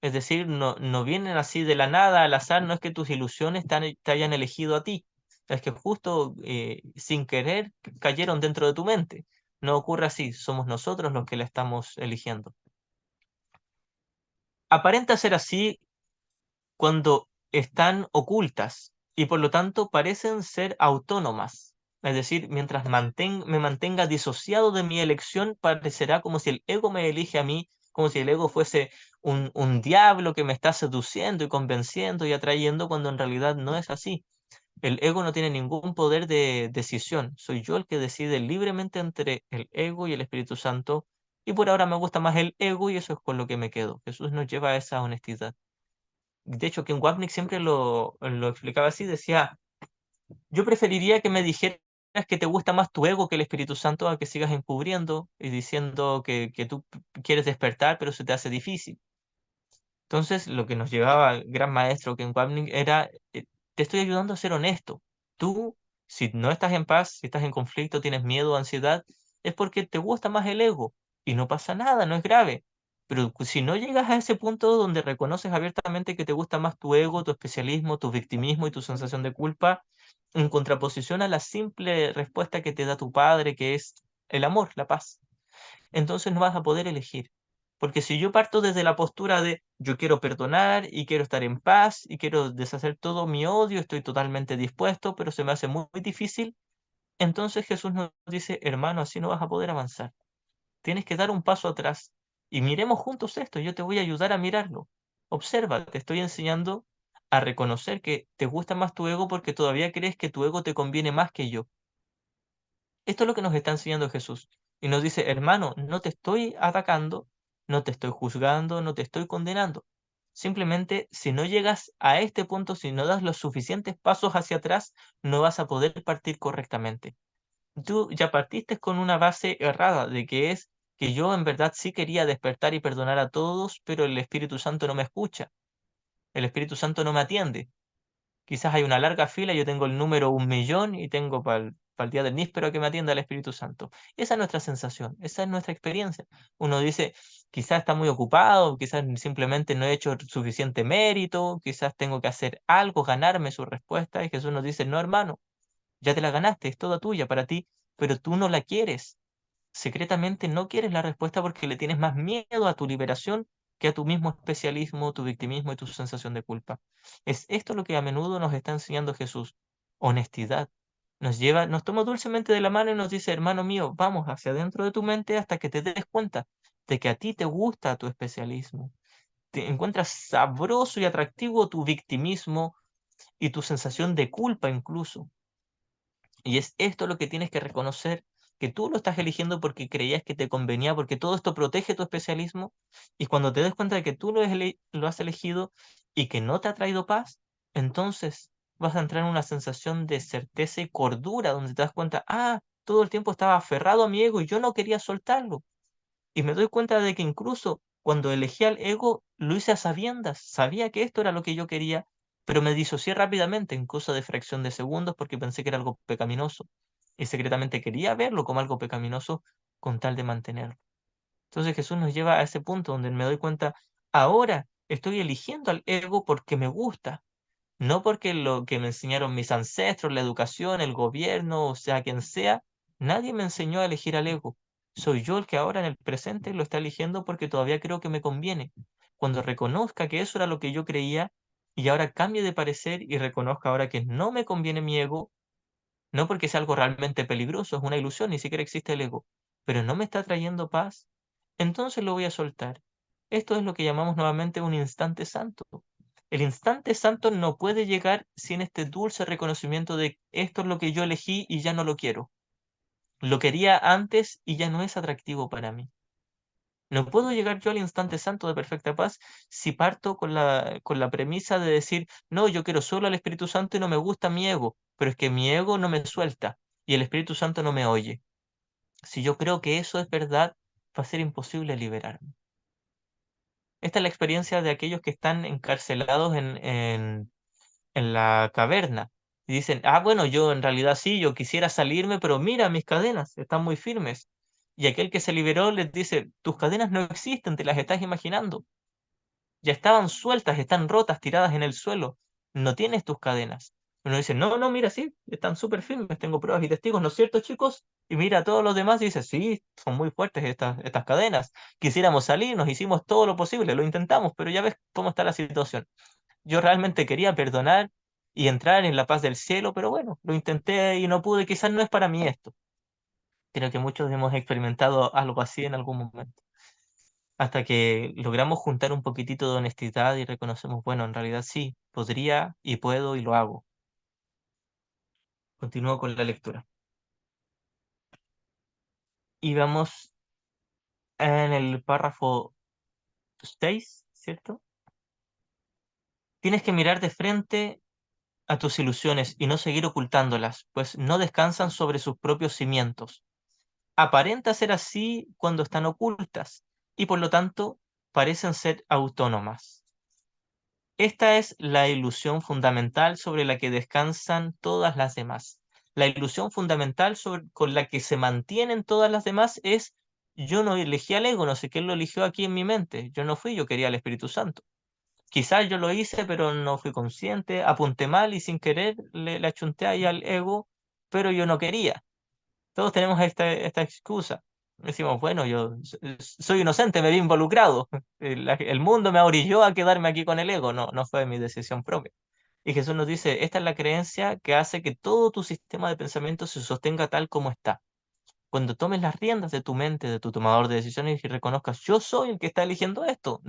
Es decir, no vienen así de la nada, al azar, no es que tus ilusiones te hayan elegido a ti, Es que justo sin querer cayeron dentro de tu mente. No ocurre así, somos nosotros los que la estamos eligiendo. Aparenta ser así cuando están ocultas y por lo tanto parecen ser autónomas. Es decir, mientras me mantenga disociado de mi elección, parecerá como si el ego me elige a mí, como si el ego fuese un diablo que me está seduciendo y convenciendo y atrayendo, cuando en realidad no es así. El ego no tiene ningún poder de decisión. Soy yo el que decide libremente entre el ego y el Espíritu Santo. Y por ahora me gusta más el ego y eso es con lo que me quedo. Jesús nos lleva a esa honestidad. De hecho, Ken Wapnick siempre lo explicaba así, decía, yo preferiría que me dijeras que te gusta más tu ego que el Espíritu Santo a que sigas encubriendo y diciendo que tú quieres despertar, pero se te hace difícil. Entonces, lo que nos llevaba al gran maestro Ken Wapnick era, te estoy ayudando a ser honesto. Tú, si no estás en paz, si estás en conflicto, tienes miedo o ansiedad, es porque te gusta más el ego y no pasa nada, no es grave. Pero si no llegas a ese punto donde reconoces abiertamente que te gusta más tu ego, tu especialismo, tu victimismo y tu sensación de culpa, en contraposición a la simple respuesta que te da tu padre, que es el amor, la paz, entonces no vas a poder elegir. Porque si yo parto desde la postura de yo quiero perdonar y quiero estar en paz y quiero deshacer todo mi odio, estoy totalmente dispuesto, pero se me hace muy difícil, entonces Jesús nos dice, hermano, así no vas a poder avanzar. Tienes que dar un paso atrás y miremos juntos esto, yo te voy a ayudar a mirarlo. Observa, te estoy enseñando a reconocer que te gusta más tu ego porque todavía crees que tu ego te conviene más que yo. Esto es lo que nos está enseñando Jesús. Y nos dice, hermano, no te estoy atacando, no te estoy juzgando, no te estoy condenando. Simplemente, si no llegas a este punto, si no das los suficientes pasos hacia atrás, no vas a poder partir correctamente. Tú ya partiste con una base errada de que es que yo en verdad sí quería despertar y perdonar a todos, pero el Espíritu Santo no me escucha, el Espíritu Santo no me atiende. Quizás hay una larga fila, yo tengo el número 1.000.000 y tengo para el día del níspero que me atienda el Espíritu Santo. Esa es nuestra sensación, esa es nuestra experiencia. Uno dice, quizás está muy ocupado, quizás simplemente no he hecho suficiente mérito, quizás tengo que hacer algo, ganarme su respuesta. Y Jesús nos dice, no, hermano, ya te la ganaste, es toda tuya para ti, pero tú no la quieres. Secretamente no quieres la respuesta porque le tienes más miedo a tu liberación que a tu mismo especialismo, tu victimismo y tu sensación de culpa. Es esto lo que a menudo nos está enseñando Jesús. Honestidad. Nos lleva, nos toma dulcemente de la mano y nos dice, hermano mío, vamos hacia adentro de tu mente hasta que te des cuenta de que a ti te gusta tu especialismo. Te encuentras sabroso y atractivo tu victimismo y tu sensación de culpa incluso. Y es esto lo que tienes que reconocer, que tú lo estás eligiendo porque creías que te convenía, porque todo esto protege tu especialismo, y cuando te des cuenta de que tú lo has elegido y que no te ha traído paz, entonces vas a entrar en una sensación de certeza y cordura, donde te das cuenta, ah, todo el tiempo estaba aferrado a mi ego y yo no quería soltarlo. Y me doy cuenta de que incluso cuando elegí al ego, lo hice a sabiendas, sabía que esto era lo que yo quería, pero me disocié rápidamente en cosa de fracción de segundos porque pensé que era algo pecaminoso. Y secretamente quería verlo como algo pecaminoso con tal de mantenerlo. Entonces Jesús nos lleva a ese punto donde me doy cuenta, ahora estoy eligiendo al ego porque me gusta, no porque lo que me enseñaron mis ancestros, la educación, el gobierno, o sea, quien sea, nadie me enseñó a elegir al ego. Soy yo el que ahora en el presente lo está eligiendo porque todavía creo que me conviene. Cuando reconozca que eso era lo que yo creía y ahora cambie de parecer y reconozca ahora que no me conviene mi ego, no porque sea algo realmente peligroso, es una ilusión, ni siquiera existe el ego, pero no me está trayendo paz, entonces lo voy a soltar. Esto es lo que llamamos nuevamente un instante santo. El instante santo no puede llegar sin este dulce reconocimiento de esto es lo que yo elegí y ya no lo quiero. Lo quería antes y ya no es atractivo para mí. No puedo llegar yo al instante santo de perfecta paz si parto con la premisa de decir, no, yo quiero solo al Espíritu Santo y no me gusta mi ego, pero es que mi ego no me suelta y el Espíritu Santo no me oye. Si yo creo que eso es verdad, va a ser imposible liberarme. Esta es la experiencia de aquellos que están encarcelados en la caverna. Y dicen, ah, bueno, yo en realidad sí, yo quisiera salirme, pero mira, mis cadenas están muy firmes. Y aquel que se liberó les dice, tus cadenas no existen, te las estás imaginando. Ya estaban sueltas, están rotas, tiradas en el suelo. No tienes tus cadenas. Uno dice, no, no, mira, sí, están súper firmes, tengo pruebas y testigos, ¿no es cierto, chicos? Y mira a todos los demás y dice, sí, son muy fuertes estas cadenas. Quisiéramos salir, nos hicimos todo lo posible, lo intentamos, pero ya ves cómo está la situación. Yo realmente quería perdonar y entrar en la paz del cielo, pero bueno, lo intenté y no pude, quizás no es para mí esto. Creo que muchos hemos experimentado algo así en algún momento. Hasta que logramos juntar un poquitito de honestidad y reconocemos, bueno, en realidad sí, podría y puedo y lo hago. Continúo con la lectura. Y vamos en el párrafo 6, ¿cierto? Tienes que mirar de frente a tus ilusiones y no seguir ocultándolas, pues no descansan sobre sus propios cimientos. Aparenta ser así cuando están ocultas y por lo tanto parecen ser autónomas. Esta es la ilusión fundamental sobre la que descansan todas las demás. La ilusión fundamental con la que se mantienen todas las demás es: yo no elegí al ego, no sé quién lo eligió aquí en mi mente, yo no fui, yo quería al Espíritu Santo. Quizás yo lo hice, pero no fui consciente, apunté mal y sin querer le achunté ahí al ego, pero yo no quería. Todos tenemos esta excusa. Decimos, bueno, yo soy inocente, me vi involucrado. El mundo me orilló a quedarme aquí con el ego, no, no fue mi decisión propia. Y Jesús nos dice, esta es la creencia que hace que todo tu sistema de pensamiento se sostenga tal como está. Cuando tomes las riendas de tu mente, de tu tomador de decisiones y reconozcas, yo soy el que está eligiendo esto.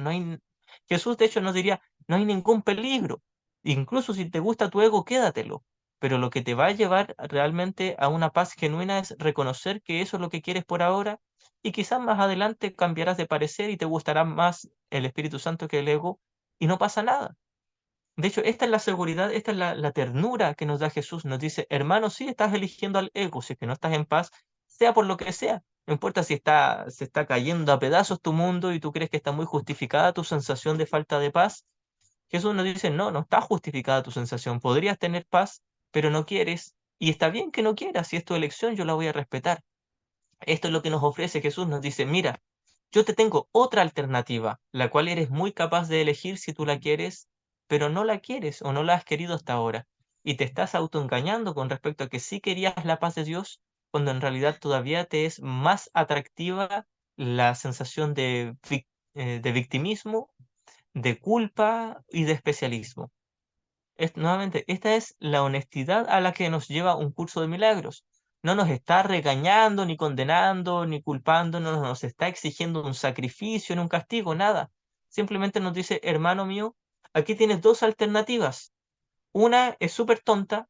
Jesús, de hecho, nos diría, no hay ningún peligro. Incluso si te gusta tu ego, quédatelo. Pero lo que te va a llevar realmente a una paz genuina es reconocer que eso es lo que quieres por ahora y quizás más adelante cambiarás de parecer y te gustará más el Espíritu Santo que el ego y no pasa nada. De hecho, esta es la seguridad, esta es la ternura que nos da Jesús. Nos dice, hermano, sí estás eligiendo al ego, si es que no estás en paz, sea por lo que sea. No importa si se está cayendo a pedazos tu mundo y tú crees que está muy justificada tu sensación de falta de paz. Jesús nos dice, no, no está justificada tu sensación. Podrías tener paz, pero no quieres. Y está bien que no quieras, si es tu elección, yo la voy a respetar. Esto es lo que nos ofrece Jesús. Nos dice, mira, yo te tengo otra alternativa, la cual eres muy capaz de elegir si tú la quieres, pero no la quieres o no la has querido hasta ahora. Y te estás autoengañando con respecto a que sí querías la paz de Dios, cuando en realidad todavía te es más atractiva la sensación de victimismo, de culpa y de especialismo. Nuevamente, esta es la honestidad a la que nos lleva un curso de milagros. No nos está regañando, ni condenando, ni culpando, no nos está exigiendo un sacrificio, ni un castigo, nada. Simplemente nos dice, hermano mío, aquí tienes dos alternativas. Una es súper tonta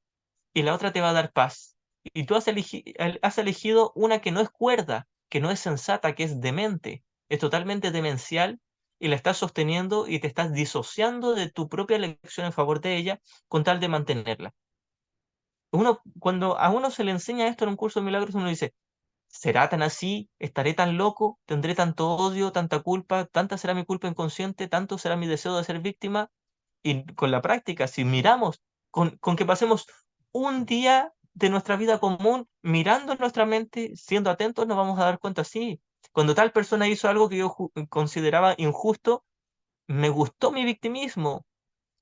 y la otra te va a dar paz. Y tú has elegido una que no es cuerda, que no es sensata, que es demente, es totalmente demencial y la estás sosteniendo y te estás disociando de tu propia elección en favor de ella con tal de mantenerla. Cuando a uno se le enseña esto en un curso de milagros, uno dice, ¿será tan así? ¿Estaré tan loco? ¿Tendré tanto odio, tanta culpa? ¿Tanta será mi culpa inconsciente? ¿Tanto será mi deseo de ser víctima? Y con la práctica, si miramos, con que pasemos un día de nuestra vida común mirando en nuestra mente, siendo atentos, nos vamos a dar cuenta, sí, cuando tal persona hizo algo que yo consideraba injusto, me gustó mi victimismo,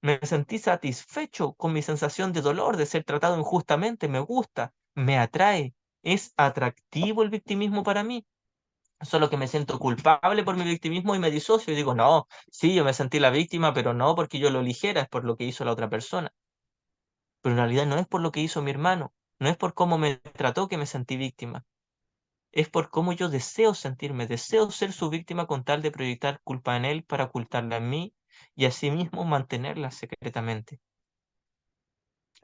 me sentí satisfecho con mi sensación de dolor, de ser tratado injustamente, me gusta, me atrae, es atractivo el victimismo para mí. Solo que me siento culpable por mi victimismo y me disocio y digo, no, sí, yo me sentí la víctima, pero no porque yo lo eligiera, es por lo que hizo la otra persona. Pero en realidad no es por lo que hizo mi hermano, no es por cómo me trató que me sentí víctima, es por cómo yo deseo sentirme, deseo ser su víctima con tal de proyectar culpa en él para ocultarla en mí y asimismo mantenerla secretamente.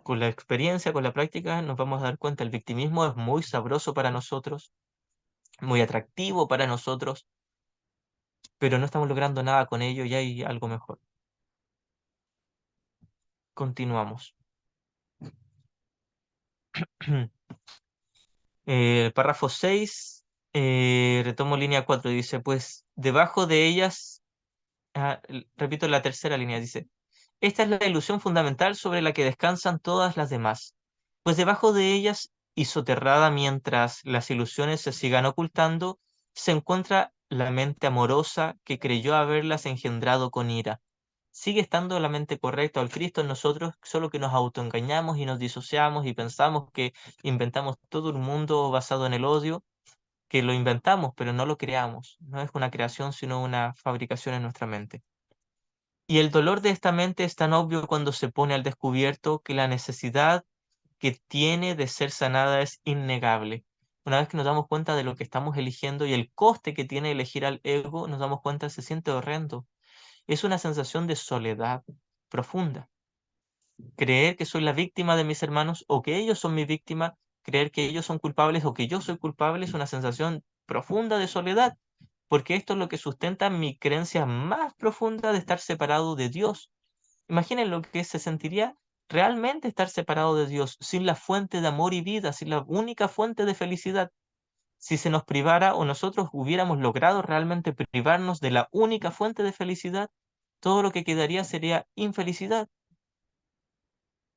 Con la experiencia, con la práctica, nos vamos a dar cuenta, el victimismo es muy sabroso para nosotros, muy atractivo para nosotros, pero no estamos logrando nada con ello y hay algo mejor. Continuamos. El párrafo 6, retomo línea 4, dice, pues debajo de ellas, repito la tercera línea, dice, esta es la ilusión fundamental sobre la que descansan todas las demás, pues debajo de ellas y soterrada mientras las ilusiones se sigan ocultando, se encuentra la mente amorosa que creyó haberlas engendrado con ira. sigue estando la mente correcta o el Cristo en nosotros, solo que nos autoengañamos y nos disociamos y pensamos que inventamos todo un mundo basado en el odio, que lo inventamos, pero no lo creamos. No es una creación, sino una fabricación en nuestra mente. Y el dolor de esta mente es tan obvio cuando se pone al descubierto que la necesidad que tiene de ser sanada es innegable. Una vez que nos damos cuenta de lo que estamos eligiendo y el coste que tiene elegir al ego, nos damos cuenta se siente horrendo. Es una sensación de soledad profunda. Creer que soy la víctima de mis hermanos o que ellos son mi víctima, creer que ellos son culpables o que yo soy culpable es una sensación profunda de soledad, porque esto es lo que sustenta mi creencia más profunda de estar separado de Dios. Imaginen lo que se sentiría realmente estar separado de Dios, sin la fuente de amor y vida, sin la única fuente de felicidad. Si se nos privara o nosotros hubiéramos logrado realmente privarnos de la única fuente de felicidad, todo lo que quedaría sería infelicidad,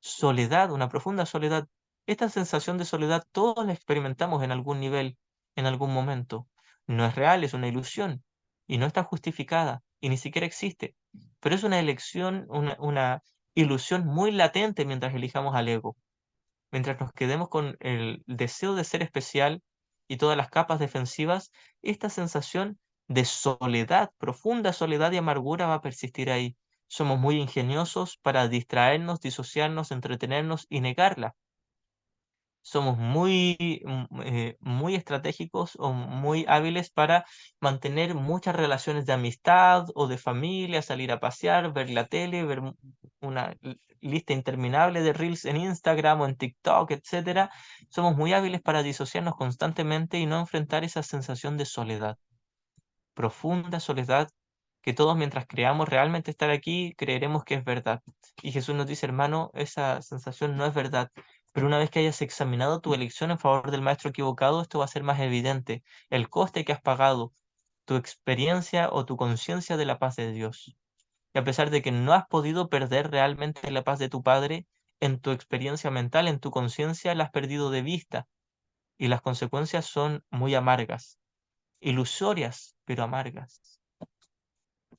soledad, una profunda soledad. Esta sensación de soledad todos la experimentamos en algún nivel, en algún momento. No es real, es una ilusión y no está justificada y ni siquiera existe. Pero es una elección, una ilusión muy latente mientras elijamos al ego. Mientras nos quedemos con el deseo de ser especial y todas las capas defensivas, esta sensación de soledad, profunda soledad y amargura va a persistir ahí. Somos muy ingeniosos para distraernos, disociarnos, entretenernos y negarla. Somos muy estratégicos o muy hábiles para mantener muchas relaciones de amistad o de familia, salir a pasear, ver la tele, ver una lista interminable de reels en Instagram o en TikTok, etcétera. Somos muy hábiles para disociarnos constantemente y no enfrentar esa sensación de soledad, profunda soledad, que todos mientras creamos realmente estar aquí, creeremos que es verdad. Y Jesús nos dice, hermano, esa sensación no es verdad. Pero una vez que hayas examinado tu elección en favor del maestro equivocado, esto va a ser más evidente. El coste que has pagado, tu experiencia o tu conciencia de la paz de Dios. Y a pesar de que no has podido perder realmente la paz de tu Padre, en tu experiencia mental, en tu conciencia, la has perdido de vista. Y las consecuencias son muy amargas, ilusorias, pero amargas.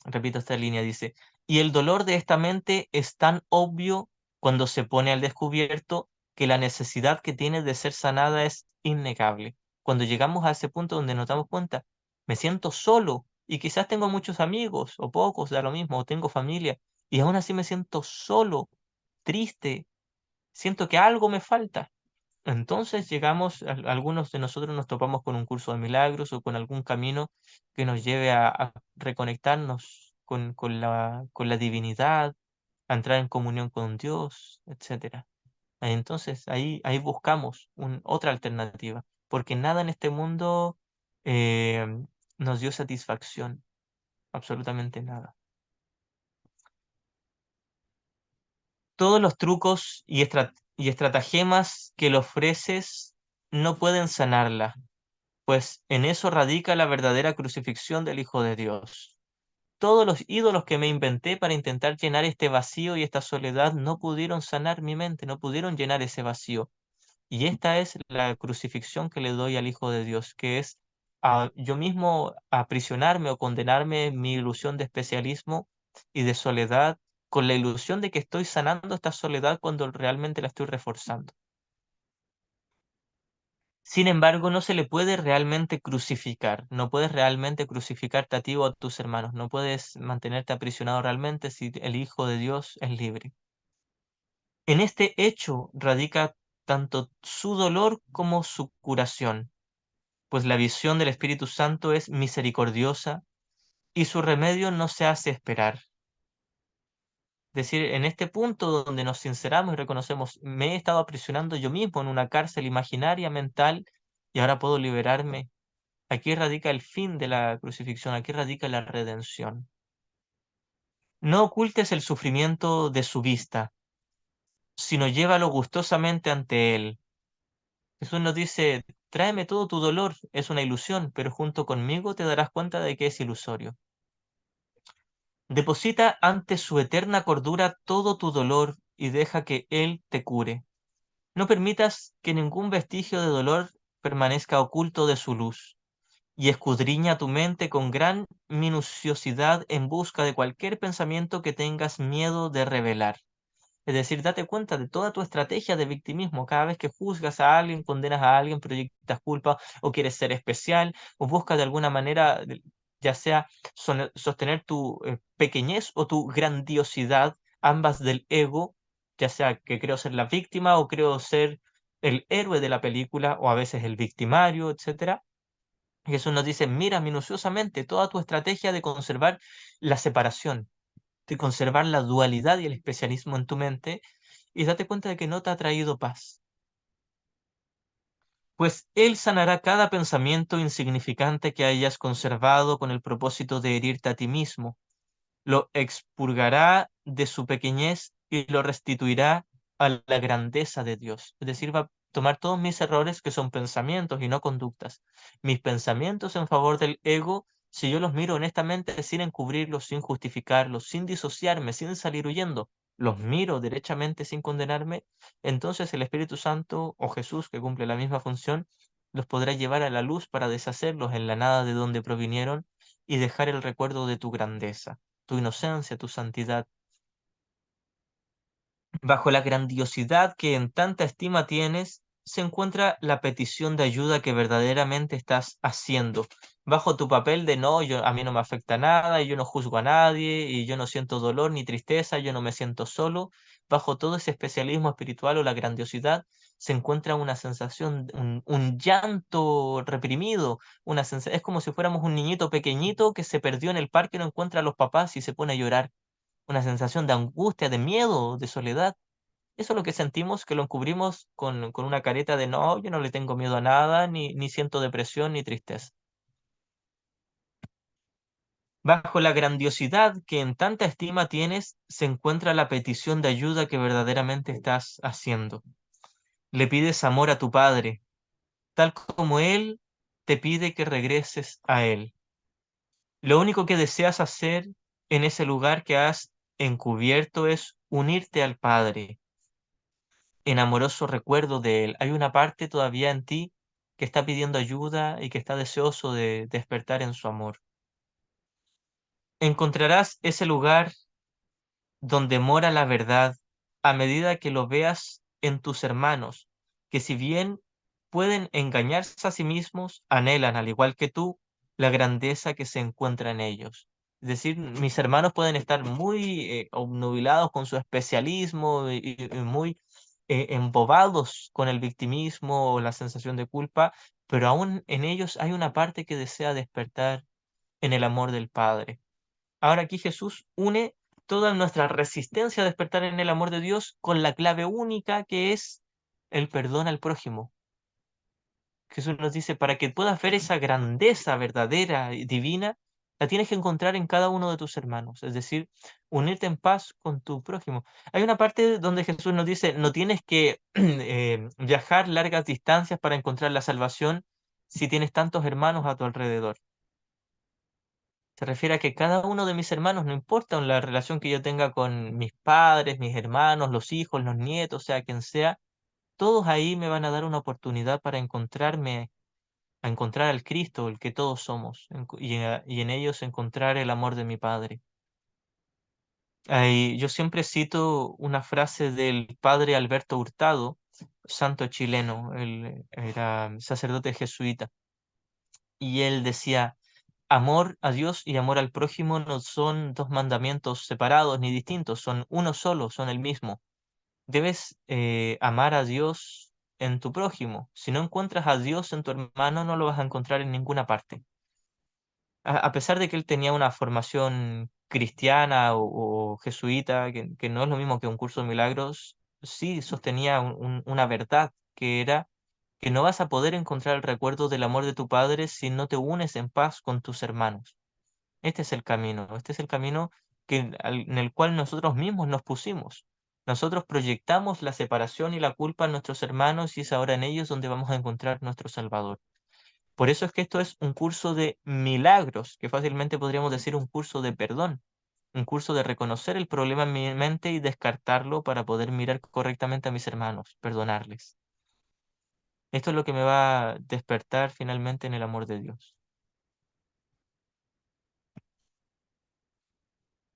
Repito esta línea, dice, y el dolor de esta mente es tan obvio cuando se pone al descubierto que la necesidad que tiene de ser sanada es innegable. Cuando llegamos a ese punto donde nos damos cuenta, me siento solo y quizás tengo muchos amigos o pocos, da lo mismo, o tengo familia, y aún así me siento solo, triste, siento que algo me falta. Entonces llegamos, algunos de nosotros nos topamos con un curso de milagros o con algún camino que nos lleve a reconectarnos con la divinidad, a entrar en comunión con Dios, etcétera. Entonces ahí buscamos otra alternativa, porque nada en este mundo eh, nos dio satisfacción, absolutamente nada. Todos los trucos y estratagemas que le ofreces no pueden sanarla, pues en eso radica la verdadera crucifixión del Hijo de Dios. Todos los ídolos que me inventé para intentar llenar este vacío y esta soledad no pudieron sanar mi mente, no pudieron llenar ese vacío. Y esta es la crucifixión que le doy al Hijo de Dios, que es yo mismo aprisionarme o condenarme en mi ilusión de especialismo y de soledad, con la ilusión de que estoy sanando esta soledad cuando realmente la estoy reforzando. Sin embargo, no se le puede realmente crucificar, no puedes realmente crucificarte a ti o a tus hermanos, no puedes mantenerte aprisionado realmente si el Hijo de Dios es libre. En este hecho radica tanto su dolor como su curación, pues la visión del Espíritu Santo es misericordiosa y su remedio no se hace esperar. Es decir, en este punto donde nos sinceramos y reconocemos, me he estado aprisionando yo mismo en una cárcel imaginaria mental y ahora puedo liberarme. Aquí radica el fin de la crucifixión, aquí radica la redención. No ocultes el sufrimiento de su vista, sino llévalo gustosamente ante él. Jesús nos dice, tráeme todo tu dolor, es una ilusión, pero junto conmigo te darás cuenta de que es ilusorio. Deposita ante su eterna cordura todo tu dolor y deja que él te cure. No permitas que ningún vestigio de dolor permanezca oculto de su luz. y escudriña tu mente con gran minuciosidad en busca de cualquier pensamiento que tengas miedo de revelar. Es decir, date cuenta de toda tu estrategia de victimismo. Cada vez que juzgas a alguien, condenas a alguien, proyectas culpa o quieres ser especial o buscas de alguna manera, ya sea sostener tu pequeñez o tu grandiosidad, ambas del ego, ya sea que creo ser la víctima o creo ser el héroe de la película o a veces el victimario, etcétera. Jesús nos dice, mira minuciosamente toda tu estrategia de conservar la separación, de conservar la dualidad y el especialismo en tu mente, y date cuenta de que no te ha traído paz. Pues Él sanará cada pensamiento insignificante que hayas conservado con el propósito de herirte a ti mismo, lo expurgará de su pequeñez y lo restituirá a la grandeza de Dios. Es decir, va a tomar todos mis errores que son pensamientos y no conductas. Mis pensamientos en favor del ego, si yo los miro honestamente, sin encubrirlos, sin justificarlos, sin disociarme, sin salir huyendo, los miro derechamente sin condenarme, entonces el Espíritu Santo o Jesús, que cumple la misma función, los podrá llevar a la luz para deshacerlos en la nada de donde provinieron y dejar el recuerdo de tu grandeza, tu inocencia, tu santidad. Bajo la grandiosidad que en tanta estima tienes, se encuentra la petición de ayuda que verdaderamente estás haciendo. Bajo tu papel de no, yo, a mí no me afecta nada, y yo no juzgo a nadie, y yo no siento dolor ni tristeza, yo no me siento solo. Bajo todo ese especialismo espiritual o la grandiosidad, se encuentra una sensación, un llanto reprimido, es como si fuéramos un niñito pequeñito que se perdió en el parque, no encuentra a los papás y se pone a llorar, una sensación de angustia, de miedo, de soledad. Eso es lo que sentimos, que lo encubrimos con una careta de no, yo no le tengo miedo a nada, ni siento depresión ni tristeza. Bajo la grandiosidad que en tanta estima tienes, se encuentra la petición de ayuda que verdaderamente estás haciendo. Le pides amor a tu Padre, tal como Él te pide que regreses a Él. Lo único que deseas hacer en ese lugar que has encubierto es unirte al Padre en amoroso recuerdo de Él. Hay una parte todavía en ti que está pidiendo ayuda y que está deseoso de despertar en su amor. Encontrarás ese lugar donde mora la verdad a medida que lo veas en tus hermanos, que si bien pueden engañarse a sí mismos, anhelan, al igual que tú, la grandeza que se encuentra en ellos. Es decir, mis hermanos pueden estar muy obnubilados con su especialismo y muy embobados con el victimismo o la sensación de culpa, pero aún en ellos hay una parte que desea despertar en el amor del Padre. Ahora aquí Jesús une toda nuestra resistencia a despertar en el amor de Dios con la clave única que es el perdón al prójimo. Jesús nos dice, para que puedas ver esa grandeza verdadera y divina, la tienes que encontrar en cada uno de tus hermanos, es decir, unirte en paz con tu prójimo. Hay una parte donde Jesús nos dice, no tienes que viajar largas distancias para encontrar la salvación si tienes tantos hermanos a tu alrededor. Se refiere a que cada uno de mis hermanos, no importa la relación que yo tenga con mis padres, mis hermanos, los hijos, los nietos, sea quien sea, todos ahí me van a dar una oportunidad para encontrarme, a encontrar al Cristo, el que todos somos, y en ellos encontrar el amor de mi Padre. Yo siempre cito una frase del padre Alberto Hurtado, santo chileno, él era sacerdote jesuita, y él decía, amor a Dios y amor al prójimo no son dos mandamientos separados ni distintos, son uno solo, son el mismo. Debes amar a Dios en tu prójimo. Si no encuentras a Dios en tu hermano, no lo vas a encontrar en ninguna parte. A pesar de que él tenía una formación cristiana o jesuita, que no es lo mismo que un curso de milagros, sí sostenía una verdad que era que no vas a poder encontrar el recuerdo del amor de tu Padre si no te unes en paz con tus hermanos. Este es el camino en el cual nosotros mismos nos pusimos. Nosotros proyectamos la separación y la culpa en nuestros hermanos y es ahora en ellos donde vamos a encontrar nuestro Salvador. Por eso es que esto es un curso de milagros, que fácilmente podríamos decir un curso de perdón, un curso de reconocer el problema en mi mente y descartarlo para poder mirar correctamente a mis hermanos, perdonarles. Esto es lo que me va a despertar finalmente en el amor de Dios.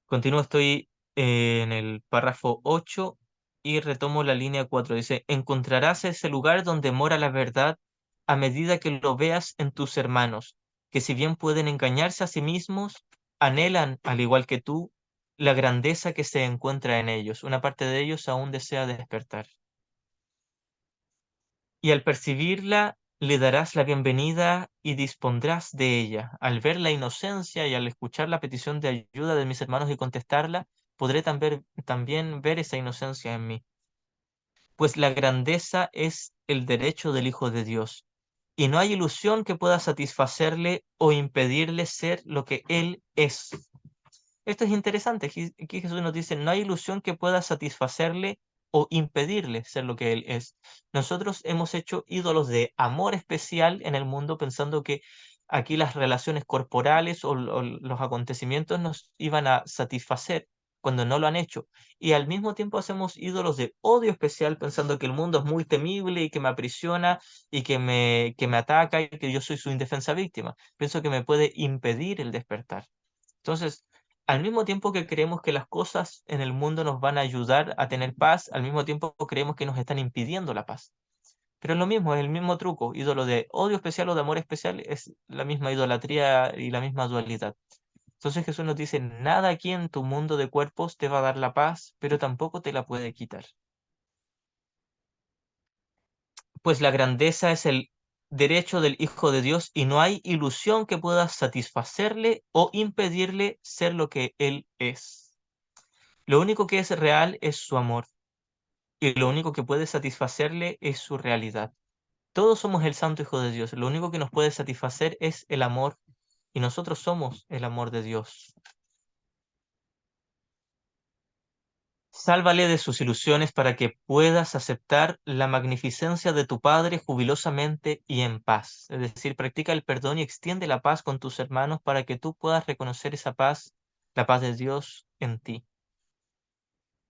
Continúo, estoy en el párrafo 8 y retomo la línea 4. Dice, encontrarás ese lugar donde mora la verdad a medida que lo veas en tus hermanos, que si bien pueden engañarse a sí mismos, anhelan, al igual que tú, la grandeza que se encuentra en ellos. Una parte de ellos aún desea despertar. Y al percibirla, le darás la bienvenida y dispondrás de ella. Al ver la inocencia y al escuchar la petición de ayuda de mis hermanos y contestarla, podré también ver esa inocencia en mí. Pues la grandeza es el derecho del Hijo de Dios, y no hay ilusión que pueda satisfacerle o impedirle ser lo que Él es. Esto es interesante. Aquí Jesús nos dice, no hay ilusión que pueda satisfacerle o impedirle ser lo que Él es. Nosotros hemos hecho ídolos de amor especial en el mundo pensando que aquí las relaciones corporales o los acontecimientos nos iban a satisfacer cuando no lo han hecho. Y al mismo tiempo hacemos ídolos de odio especial pensando que el mundo es muy temible y que me aprisiona y que me ataca y que yo soy su indefensa víctima. Pienso que me puede impedir el despertar. Entonces, al mismo tiempo que creemos que las cosas en el mundo nos van a ayudar a tener paz, al mismo tiempo creemos que nos están impidiendo la paz. Pero es lo mismo, es el mismo truco. Ídolo de odio especial o de amor especial es la misma idolatría y la misma dualidad. Entonces Jesús nos dice, nada aquí en tu mundo de cuerpos te va a dar la paz, pero tampoco te la puede quitar. Pues la grandeza es el derecho del Hijo de Dios y no hay ilusión que pueda satisfacerle o impedirle ser lo que Él es. Lo único que es real es su amor y lo único que puede satisfacerle es su realidad. Todos somos el Santo Hijo de Dios. Lo único que nos puede satisfacer es el amor y nosotros somos el amor de Dios. Sálvale de sus ilusiones para que puedas aceptar la magnificencia de tu Padre jubilosamente y en paz. Es decir, practica el perdón y extiende la paz con tus hermanos para que tú puedas reconocer esa paz, la paz de Dios en ti.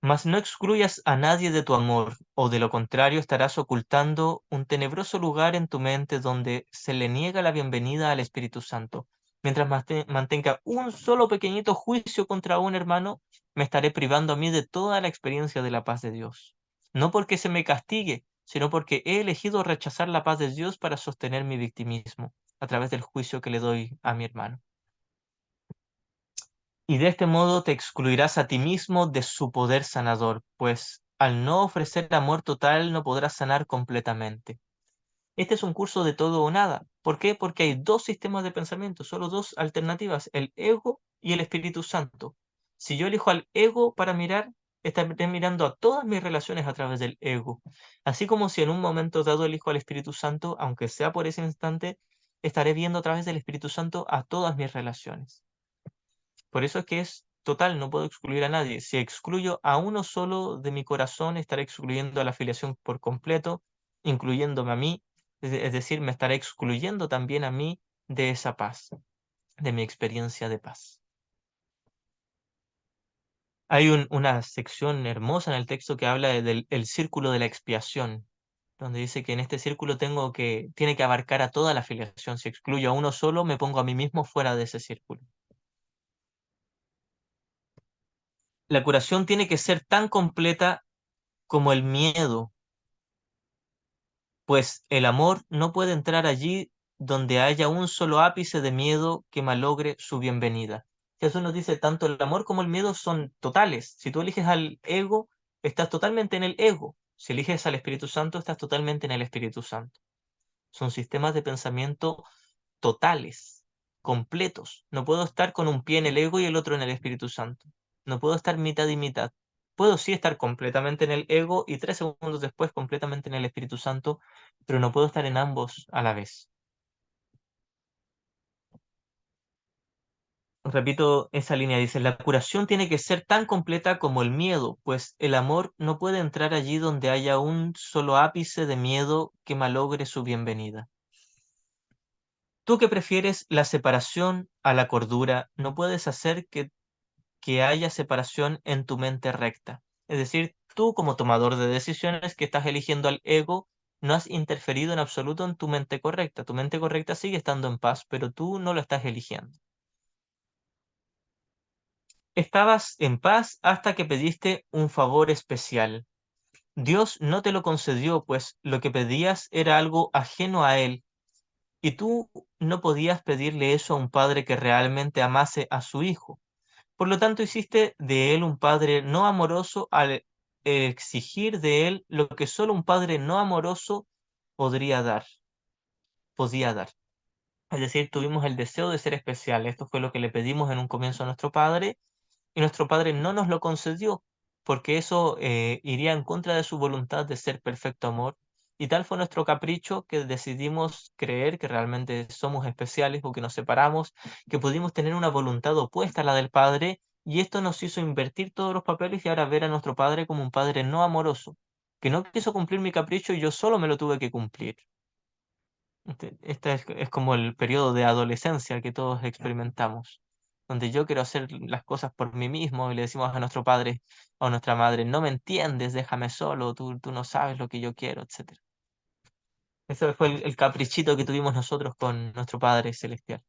Mas no excluyas a nadie de tu amor, o de lo contrario estarás ocultando un tenebroso lugar en tu mente donde se le niega la bienvenida al Espíritu Santo. Mientras mantenga un solo pequeñito juicio contra un hermano, me estaré privando a mí de toda la experiencia de la paz de Dios. No porque se me castigue, sino porque he elegido rechazar la paz de Dios para sostener mi victimismo a través del juicio que le doy a mi hermano. Y de este modo te excluirás a ti mismo de su poder sanador, pues al no ofrecer amor total no podrás sanar completamente. Este es un curso de todo o nada. ¿Por qué? Porque hay dos sistemas de pensamiento, solo dos alternativas, el ego y el Espíritu Santo. Si yo elijo al ego para mirar, estaré mirando a todas mis relaciones a través del ego. Así como si en un momento dado elijo al Espíritu Santo, aunque sea por ese instante, estaré viendo a través del Espíritu Santo a todas mis relaciones. Por eso es que es total, no puedo excluir a nadie. Si excluyo a uno solo de mi corazón, estaré excluyendo a la afiliación por completo, incluyéndome a mí, es decir, me estaré excluyendo también a mí de esa paz, de mi experiencia de paz. Hay una sección hermosa en el texto que habla del el círculo de la expiación, donde dice que en este círculo tiene que abarcar a toda la afiliación. Si excluyo a uno solo, me pongo a mí mismo fuera de ese círculo. La curación tiene que ser tan completa como el miedo, pues el amor no puede entrar allí donde haya un solo ápice de miedo que malogre su bienvenida. Jesús nos dice, tanto el amor como el miedo son totales. Si tú eliges al ego, estás totalmente en el ego. Si eliges al Espíritu Santo, estás totalmente en el Espíritu Santo. Son sistemas de pensamiento totales, completos. No puedo estar con un pie en el ego y el otro en el Espíritu Santo. No puedo estar mitad y mitad. Puedo sí estar completamente en el ego y 3 segundos después completamente en el Espíritu Santo, pero no puedo estar en ambos a la vez. Repito esa línea, dice, la curación tiene que ser tan completa como el miedo, pues el amor no puede entrar allí donde haya un solo ápice de miedo que malogre su bienvenida. Tú que prefieres la separación a la cordura, no puedes hacer que haya separación en tu mente recta. Es decir, tú como tomador de decisiones que estás eligiendo al ego, no has interferido en absoluto en tu mente correcta. Tu mente correcta sigue estando en paz, pero tú no lo estás eligiendo. Estabas en paz hasta que pediste un favor especial. Dios no te lo concedió, pues lo que pedías era algo ajeno a Él, y tú no podías pedirle eso a un padre que realmente amase a su hijo. Por lo tanto, hiciste de Él un padre no amoroso al exigir de Él lo que solo un padre no amoroso podría dar, podía dar. Es decir, tuvimos el deseo de ser especial. Esto fue lo que le pedimos en un comienzo a nuestro Padre, y nuestro Padre no nos lo concedió, porque eso iría en contra de su voluntad de ser perfecto amor. Y tal fue nuestro capricho que decidimos creer que realmente somos especiales o que nos separamos, que pudimos tener una voluntad opuesta a la del Padre, y esto nos hizo invertir todos los papeles y ahora ver a nuestro Padre como un Padre no amoroso, que no quiso cumplir mi capricho y yo solo me lo tuve que cumplir. Este es como el periodo de adolescencia que todos experimentamos, donde yo quiero hacer las cosas por mí mismo y le decimos a nuestro padre o a nuestra madre, no me entiendes, déjame solo, tú no sabes lo que yo quiero, etcétera. Ese fue el caprichito que tuvimos nosotros con nuestro Padre Celestial.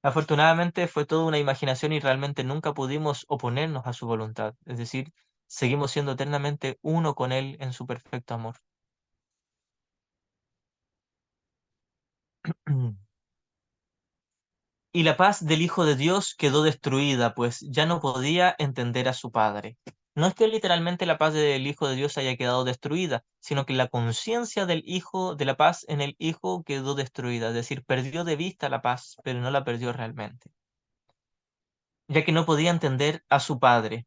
Afortunadamente fue toda una imaginación y realmente nunca pudimos oponernos a su voluntad, es decir, seguimos siendo eternamente uno con Él en su perfecto amor. Y la paz del Hijo de Dios quedó destruida, pues ya no podía entender a su Padre. No es que literalmente la paz del Hijo de Dios haya quedado destruida, sino que la conciencia del Hijo, de la paz en el Hijo quedó destruida, es decir, perdió de vista la paz, pero no la perdió realmente, ya que no podía entender a su Padre.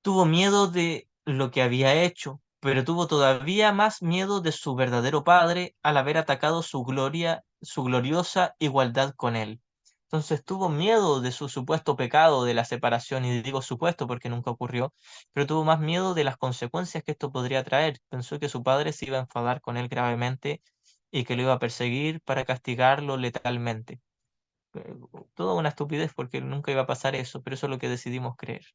Tuvo miedo de lo que había hecho, pero tuvo todavía más miedo de su verdadero padre al haber atacado su gloria, su gloriosa igualdad con él. Entonces tuvo miedo de su supuesto pecado de la separación, y digo supuesto porque nunca ocurrió, pero tuvo más miedo de las consecuencias que esto podría traer. Pensó que su padre se iba a enfadar con él gravemente y que lo iba a perseguir para castigarlo letalmente. Eh, Toda una estupidez porque nunca iba a pasar eso, pero eso es lo que decidimos creer.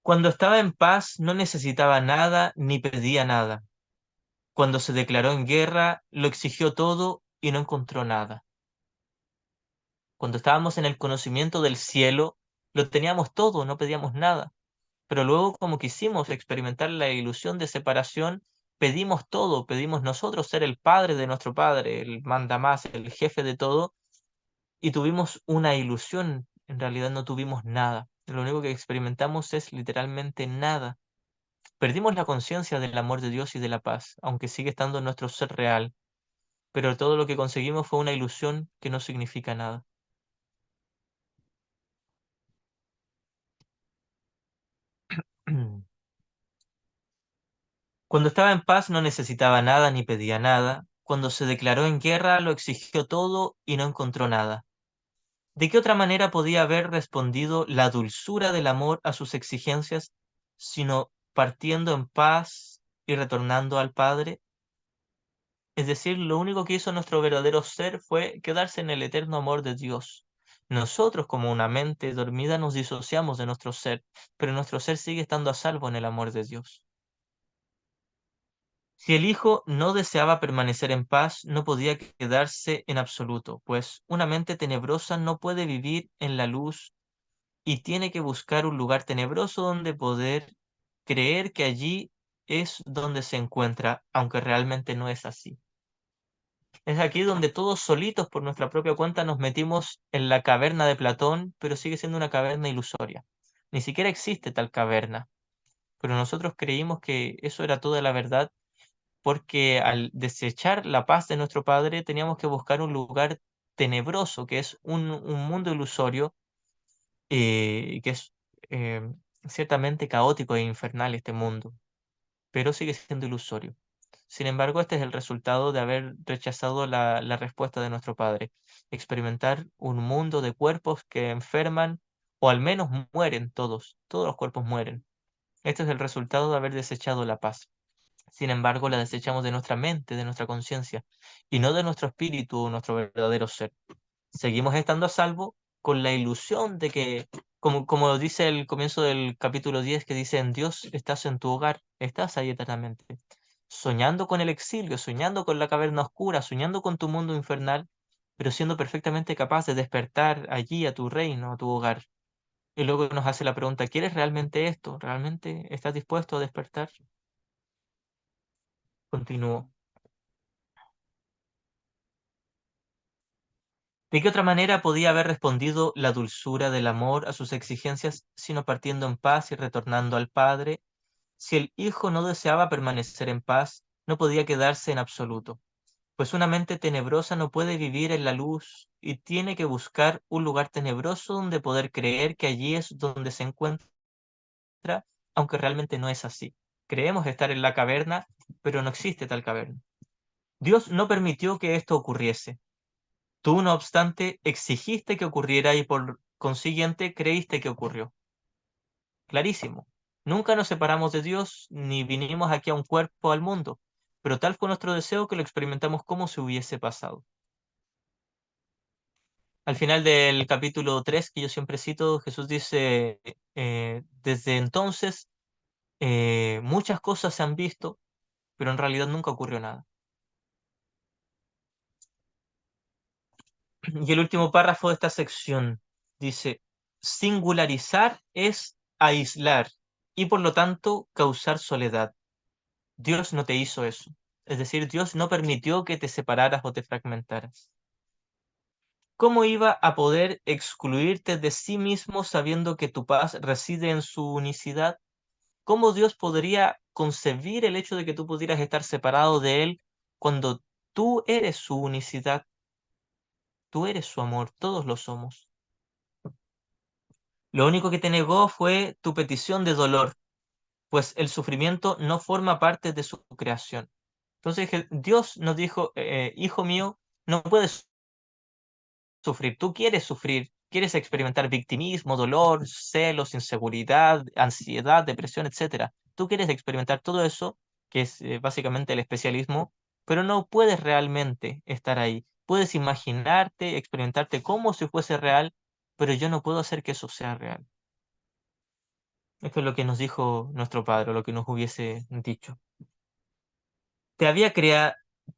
Cuando estaba en paz no necesitaba nada ni pedía nada. Cuando se declaró en guerra, lo exigió todo y no encontró nada. Cuando estábamos en el conocimiento del cielo, lo teníamos todo, no pedíamos nada. Pero luego, como quisimos experimentar la ilusión de separación, pedimos todo, pedimos nosotros ser el padre de nuestro padre, el mandamás, el jefe de todo, y tuvimos una ilusión. En realidad no tuvimos nada. Lo único que experimentamos es literalmente nada. Perdimos la conciencia del amor de Dios y de la paz, aunque sigue estando en nuestro ser real, pero todo lo que conseguimos fue una ilusión que no significa nada. Cuando estaba en paz no necesitaba nada ni pedía nada. Cuando se declaró en guerra lo exigió todo y no encontró nada. ¿De qué otra manera podía haber respondido la dulzura del amor a sus exigencias, sino partiendo en paz y retornando al Padre? Es decir, lo único que hizo nuestro verdadero ser fue quedarse en el eterno amor de Dios. Nosotros, como una mente dormida, nos disociamos de nuestro ser, pero nuestro ser sigue estando a salvo en el amor de Dios. Si el Hijo no deseaba permanecer en paz, no podía quedarse en absoluto, pues una mente tenebrosa no puede vivir en la luz y tiene que buscar un lugar tenebroso donde poder creer que allí es donde se encuentra, aunque realmente no es así. Es aquí donde todos solitos por nuestra propia cuenta nos metimos en la caverna de Platón, pero sigue siendo una caverna ilusoria. Ni siquiera existe tal caverna, pero nosotros creímos que eso era toda la verdad porque al desechar la paz de nuestro Padre teníamos que buscar un lugar tenebroso, que es un mundo ilusorio, que es eh, ciertamente caótico e infernal este mundo, pero sigue siendo ilusorio. Sin embargo, este es el resultado de haber rechazado la respuesta de nuestro Padre, experimentar un mundo de cuerpos que enferman o al menos mueren todos los cuerpos mueren. Este es el resultado de haber desechado la paz. Sin embargo, la desechamos de nuestra mente, de nuestra conciencia, y no de nuestro espíritu o nuestro verdadero ser. Seguimos estando a salvo con la ilusión de que, como dice el comienzo del capítulo 10, que dice, en Dios estás en tu hogar, estás ahí eternamente, soñando con el exilio, soñando con la caverna oscura, soñando con tu mundo infernal, pero siendo perfectamente capaz de despertar allí a tu reino, a tu hogar. Y luego nos hace la pregunta, ¿quieres realmente esto? ¿Realmente estás dispuesto a despertar? Continúo. ¿De qué otra manera podía haber respondido la dulzura del amor a sus exigencias, sino partiendo en paz y retornando al Padre? Si el Hijo no deseaba permanecer en paz, no podía quedarse en absoluto, pues una mente tenebrosa no puede vivir en la luz y tiene que buscar un lugar tenebroso donde poder creer que allí es donde se encuentra, aunque realmente no es así. Creemos estar en la caverna, pero no existe tal caverna. Dios no permitió que esto ocurriese. Tú, no obstante, exigiste que ocurriera y por consiguiente creíste que ocurrió. Clarísimo. Nunca nos separamos de Dios ni vinimos aquí a un cuerpo al mundo, pero tal fue nuestro deseo que lo experimentamos como si hubiese pasado. Al final del capítulo 3 que yo siempre cito, Jesús dice, desde entonces muchas cosas se han visto, pero en realidad nunca ocurrió nada. Y el último párrafo de esta sección dice, singularizar es aislar y por lo tanto causar soledad. Dios no te hizo eso. Es decir, Dios no permitió que te separaras o te fragmentaras. ¿Cómo iba a poder excluirte de sí mismo sabiendo que tu paz reside en su unicidad? ¿Cómo Dios podría concebir el hecho de que tú pudieras estar separado de Él cuando tú eres su unicidad? Tú eres su amor, todos lo somos. Lo único que te negó fue tu petición de dolor, pues el sufrimiento no forma parte de su creación. Entonces Dios nos dijo, hijo mío, no puedes sufrir, tú quieres sufrir, quieres experimentar victimismo, dolor, celos, inseguridad, ansiedad, depresión, etcétera. Tú quieres experimentar todo eso, que es básicamente el especialismo, pero no puedes realmente estar ahí. Puedes imaginarte, experimentarte como si fuese real, pero yo no puedo hacer que eso sea real. Esto es lo que nos dijo nuestro Padre, lo que nos hubiese dicho. Te había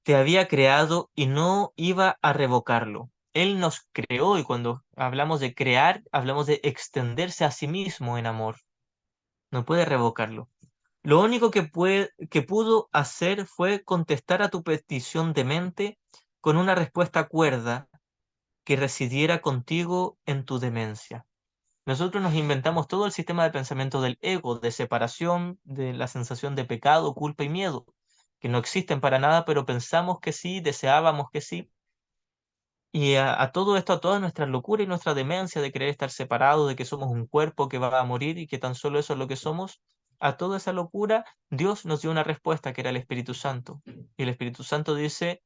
te había creado y no iba a revocarlo. Él nos creó y cuando hablamos de crear, hablamos de extenderse a sí mismo en amor. No puede revocarlo. Lo único que pudo hacer fue contestar a tu petición de mente con una respuesta cuerda que residiera contigo en tu demencia. Nosotros nos inventamos todo el sistema de pensamiento del ego, de separación, de la sensación de pecado, culpa y miedo, que no existen para nada, pero pensamos que sí, deseábamos que sí. Y a todo esto, a toda nuestra locura y nuestra demencia de querer estar separados, de que somos un cuerpo que va a morir y que tan solo eso es lo que somos, a toda esa locura, Dios nos dio una respuesta que era el Espíritu Santo. Y el Espíritu Santo dice,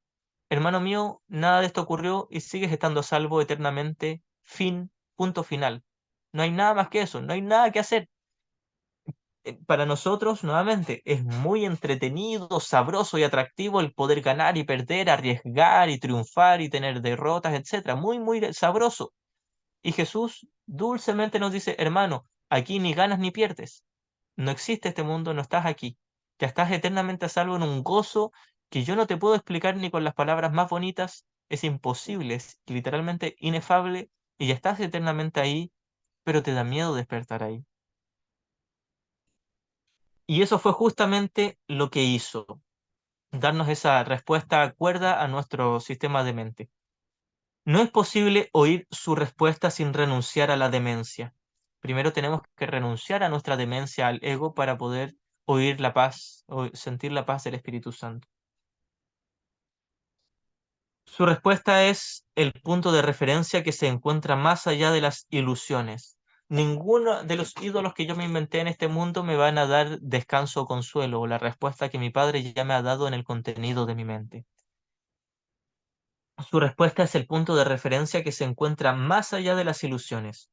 hermano mío, nada de esto ocurrió y sigues estando a salvo eternamente. Fin, punto final. No hay nada más que eso, no hay nada que hacer. Para nosotros, nuevamente, es muy entretenido, sabroso y atractivo el poder ganar y perder, arriesgar y triunfar y tener derrotas, etcétera. Muy, muy sabroso. Y Jesús dulcemente nos dice, hermano, aquí ni ganas ni pierdes. No existe este mundo, no estás aquí. Ya estás eternamente a salvo en un gozo que yo no te puedo explicar ni con las palabras más bonitas. Es imposible, es literalmente inefable y ya estás eternamente ahí, pero te da miedo despertar ahí. Y eso fue justamente lo que hizo, darnos esa respuesta cuerda a nuestro sistema de mente. No es posible oír su respuesta sin renunciar a la demencia. Primero tenemos que renunciar a nuestra demencia, al ego, para poder oír la paz, o sentir la paz del Espíritu Santo. Su respuesta es el punto de referencia que se encuentra más allá de las ilusiones. Ninguno de los ídolos que yo me inventé en este mundo me van a dar descanso o consuelo, o la respuesta que mi Padre ya me ha dado en el contenido de mi mente. Su respuesta es el punto de referencia que se encuentra más allá de las ilusiones,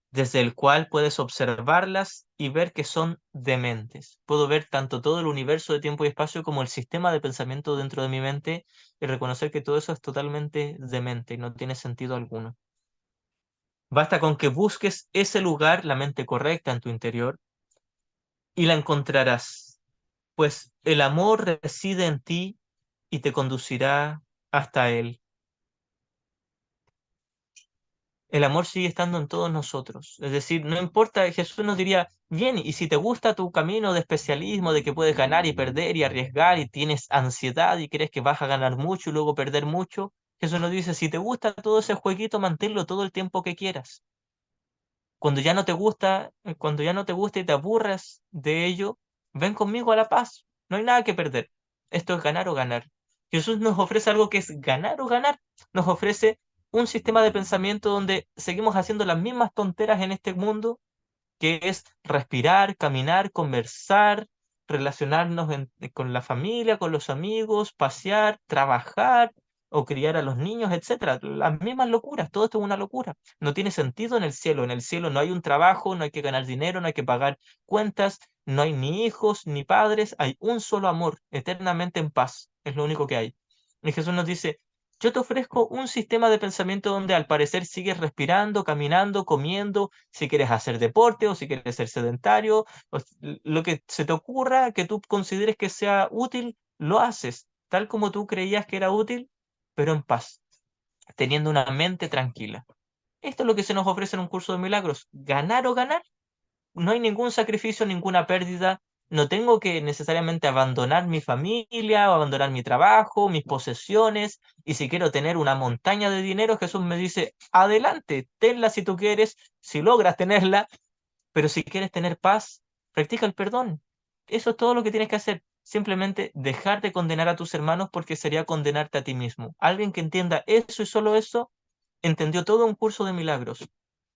desde el cual puedes observarlas y ver que son dementes. Puedo ver tanto todo el universo de tiempo y espacio como el sistema de pensamiento dentro de mi mente y reconocer que todo eso es totalmente demente y no tiene sentido alguno. Basta con que busques ese lugar, la mente correcta en tu interior, y la encontrarás, pues el amor reside en ti y te conducirá hasta él. el amor sigue estando en todos nosotros. Es decir, no importa, Jesús nos diría, bien, y si te gusta tu camino de especialismo, de que puedes ganar y perder y arriesgar y tienes ansiedad y crees que vas a ganar mucho y luego perder mucho, Jesús nos dice, si te gusta todo ese jueguito, manténlo todo el tiempo que quieras. Cuando ya no te gusta, cuando ya no te gusta y te aburras de ello, ven conmigo a la paz. No hay nada que perder. Esto es ganar o ganar. Jesús nos ofrece algo que es ganar o ganar. Nos ofrece un sistema de pensamiento donde seguimos haciendo las mismas tonteras en este mundo, que es respirar, caminar, conversar, relacionarnos con la familia, con los amigos, pasear, trabajar o criar a los niños, etcétera. Las mismas locuras, todo esto es una locura. No tiene sentido en el cielo. En el cielo no hay un trabajo, no hay que ganar dinero, no hay que pagar cuentas, no hay ni hijos ni padres, hay un solo amor, eternamente en paz. Es lo único que hay. Y Jesús nos dice, yo te ofrezco un sistema de pensamiento donde al parecer sigues respirando, caminando, comiendo, si quieres hacer deporte o si quieres ser sedentario, lo que se te ocurra que tú consideres que sea útil, lo haces, tal como tú creías que era útil, pero en paz, teniendo una mente tranquila. Esto es lo que se nos ofrece en un curso de milagros, ganar o ganar. No hay ningún sacrificio, ninguna pérdida. No tengo que necesariamente abandonar mi familia o abandonar mi trabajo, mis posesiones. Y si quiero tener una montaña de dinero, Jesús me dice, adelante, tenla si tú quieres, si logras tenerla, pero si quieres tener paz, practica el perdón. Eso es todo lo que tienes que hacer. Simplemente dejar de condenar a tus hermanos porque sería condenarte a ti mismo. Alguien que entienda eso y solo eso, entendió todo un curso de milagros.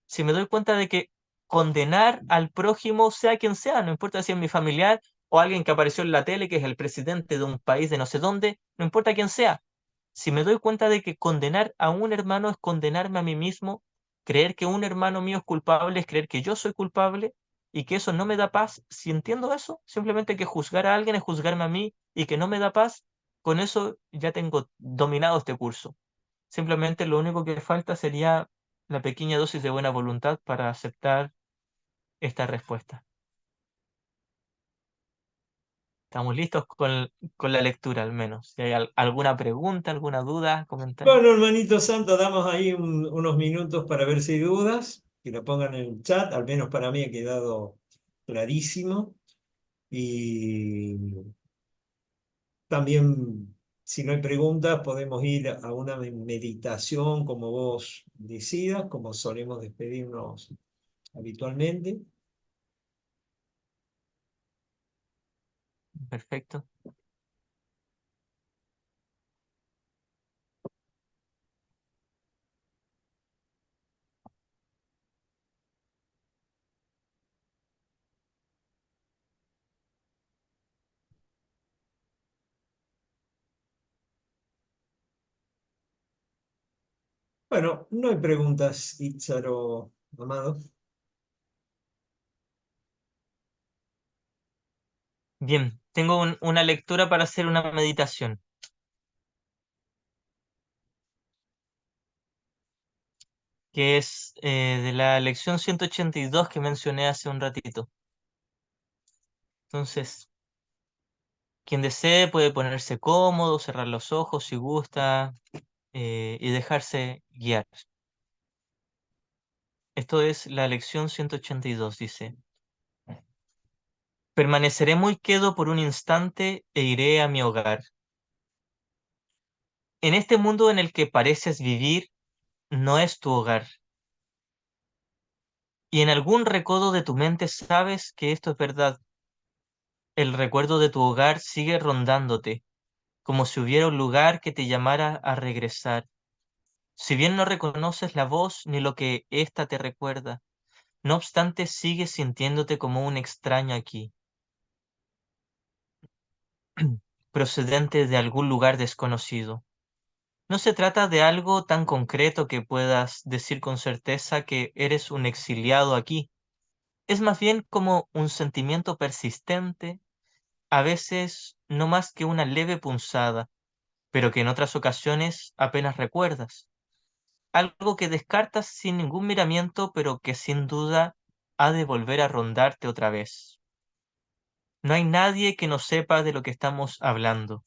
Si me doy cuenta de que condenar al prójimo, sea quien sea, no importa si es mi familiar o alguien que apareció en la tele, que es el presidente de un país de no sé dónde, no importa quién sea. Si me doy cuenta de que condenar a un hermano es condenarme a mí mismo, creer que un hermano mío es culpable es creer que yo soy culpable y que eso no me da paz, si entiendo eso, simplemente que juzgar a alguien es juzgarme a mí y que no me da paz, con eso ya tengo dominado este curso. Simplemente lo único que falta sería la pequeña dosis de buena voluntad para aceptar esta respuesta. Estamos listos con la lectura, al menos. Si hay alguna pregunta, alguna duda, comentario. Bueno, hermanito santo, damos ahí unos minutos para ver si hay dudas, que lo pongan en el chat, al menos para mí ha quedado clarísimo. Y también, si no hay preguntas, podemos ir a una meditación como vos decidas, como solemos despedirnos habitualmente. Perfecto. Bueno, no hay preguntas, Itzaro, amado. Bien, tengo una lectura para hacer una meditación, que es de la lección 182 que mencioné hace un ratito. Entonces, quien desee puede ponerse cómodo, cerrar los ojos si gusta y dejarse guiar. Esto es la lección 182, dice, permaneceré muy quedo por un instante e iré a mi hogar. En este mundo en el que pareces vivir, no es tu hogar. Y en algún recodo de tu mente sabes que esto es verdad. El recuerdo de tu hogar sigue rondándote, como si hubiera un lugar que te llamara a regresar. Si bien no reconoces la voz ni lo que ésta te recuerda, no obstante sigues sintiéndote como un extraño aquí, procedente de algún lugar desconocido. No se trata de algo tan concreto que puedas decir con certeza que eres un exiliado aquí. Es más bien como un sentimiento persistente, a veces no más que una leve punzada, pero que en otras ocasiones apenas recuerdas. Algo que descartas sin ningún miramiento, pero que sin duda ha de volver a rondarte otra vez. No hay nadie que no sepa de lo que estamos hablando.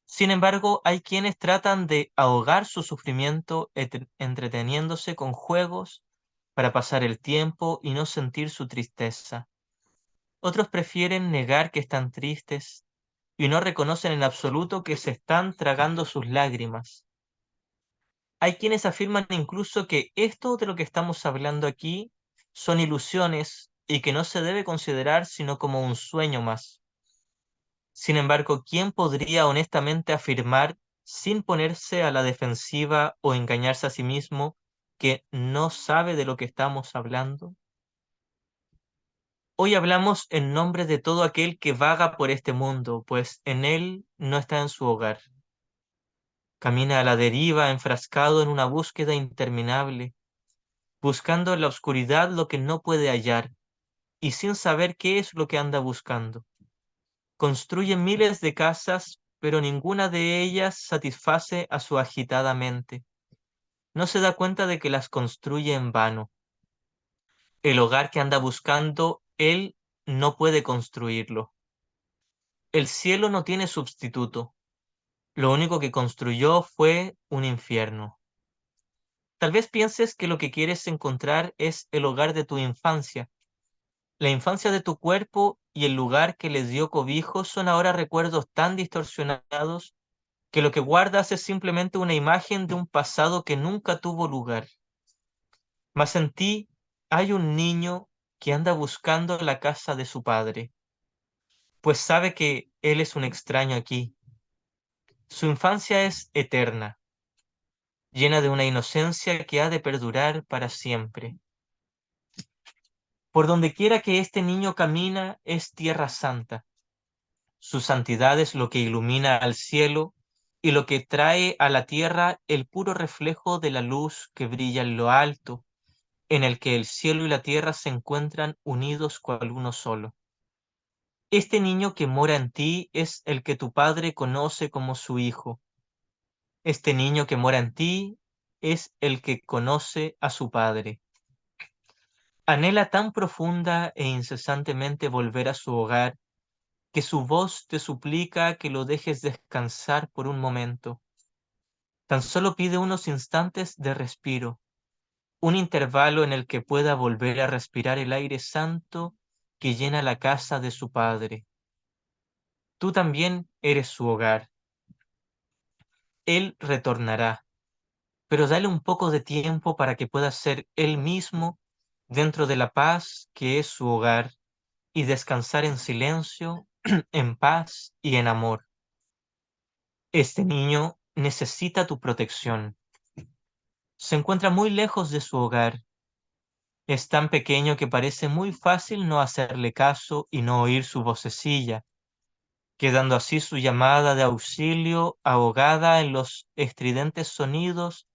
Sin embargo, hay quienes tratan de ahogar su sufrimiento entreteniéndose con juegos para pasar el tiempo y no sentir su tristeza. Otros prefieren negar que están tristes y no reconocen en absoluto que se están tragando sus lágrimas. Hay quienes afirman incluso que esto de lo que estamos hablando aquí son ilusiones y que no se debe considerar sino como un sueño más. Sin embargo, ¿quién podría honestamente afirmar, sin ponerse a la defensiva o engañarse a sí mismo, que no sabe de lo que estamos hablando? Hoy hablamos en nombre de todo aquel que vaga por este mundo, pues en él no está en su hogar. Camina a la deriva, enfrascado en una búsqueda interminable, buscando en la oscuridad lo que no puede hallar y sin saber qué es lo que anda buscando. Construye miles de casas, pero ninguna de ellas satisface a su agitada mente. No se da cuenta de que las construye en vano. El hogar que anda buscando, él no puede construirlo. El cielo no tiene sustituto. Lo único que construyó fue un infierno. Tal vez pienses que lo que quieres encontrar es el hogar de tu infancia. La infancia de tu cuerpo y el lugar que les dio cobijo son ahora recuerdos tan distorsionados que lo que guardas es simplemente una imagen de un pasado que nunca tuvo lugar. Mas en ti hay un niño que anda buscando la casa de su padre, pues sabe que él es un extraño aquí. Su infancia es eterna, llena de una inocencia que ha de perdurar para siempre. Por donde quiera que este niño camina es tierra santa. Su santidad es lo que ilumina al cielo y lo que trae a la tierra el puro reflejo de la luz que brilla en lo alto, en el que el cielo y la tierra se encuentran unidos cual uno solo. Este niño que mora en ti es el que tu padre conoce como su hijo. Este niño que mora en ti es el que conoce a su padre. Anhela tan profunda e incesantemente volver a su hogar que su voz te suplica que lo dejes descansar por un momento. Tan solo pide unos instantes de respiro, un intervalo en el que pueda volver a respirar el aire santo que llena la casa de su padre. Tú también eres su hogar. Él retornará, pero dale un poco de tiempo para que pueda ser él mismo dentro de la paz que es su hogar y descansar en silencio, en paz y en amor. Este niño necesita tu protección. Se encuentra muy lejos de su hogar. Es tan pequeño que parece muy fácil no hacerle caso y no oír su vocecilla, quedando así su llamada de auxilio ahogada en los estridentes sonidos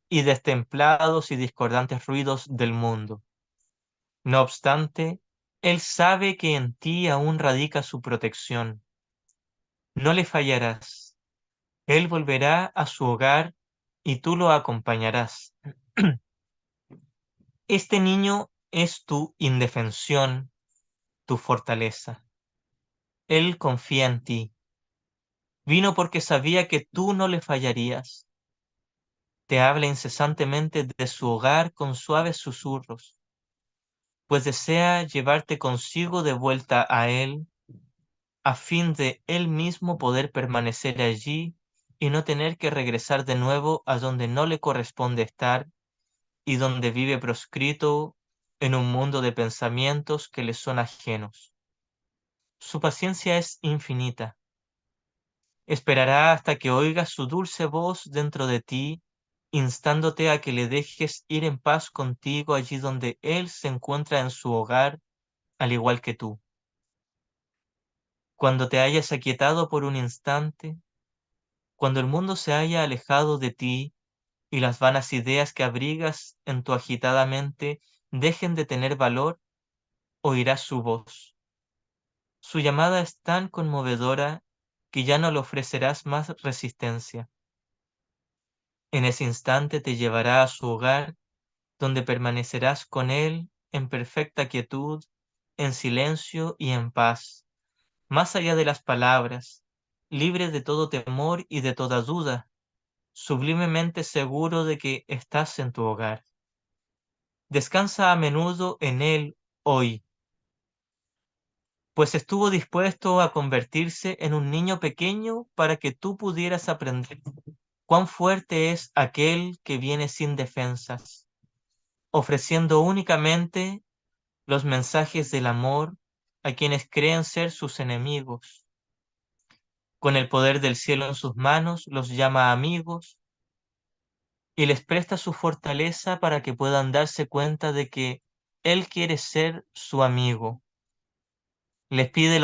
y destemplados y discordantes ruidos del mundo. No obstante, él sabe que en ti aún radica su protección. No le fallarás. Él volverá a su hogar y tú lo acompañarás. Este niño es tu indefensión, tu fortaleza. Él confía en ti. Vino porque sabía que tú no le fallarías. Te habla incesantemente de su hogar con suaves susurros, pues desea llevarte consigo de vuelta a él, a fin de él mismo poder permanecer allí y no tener que regresar de nuevo a donde no le corresponde estar y donde vive proscrito en un mundo de pensamientos que le son ajenos. Su paciencia es infinita. Esperará hasta que oigas su dulce voz dentro de ti, instándote a que le dejes ir en paz contigo allí donde él se encuentra en su hogar, al igual que tú. Cuando te hayas aquietado por un instante, cuando el mundo se haya alejado de ti y las vanas ideas que abrigas en tu agitada mente dejen de tener valor, oirás su voz. Su llamada es tan conmovedora que ya no le ofrecerás más resistencia. En ese instante te llevará a su hogar, donde permanecerás con él en perfecta quietud, en silencio y en paz, más allá de las palabras, libre de todo temor y de toda duda, sublimemente seguro de que estás en tu hogar. Descansa a menudo en él hoy, pues estuvo dispuesto a convertirse en un niño pequeño para que tú pudieras aprender cuán fuerte es aquel que viene sin defensas, ofreciendo únicamente los mensajes del amor a quienes creen ser sus enemigos. Con el poder del cielo en sus manos, los llama amigos y les presta su fortaleza para que puedan darse cuenta de que Él quiere ser su amigo. Les pide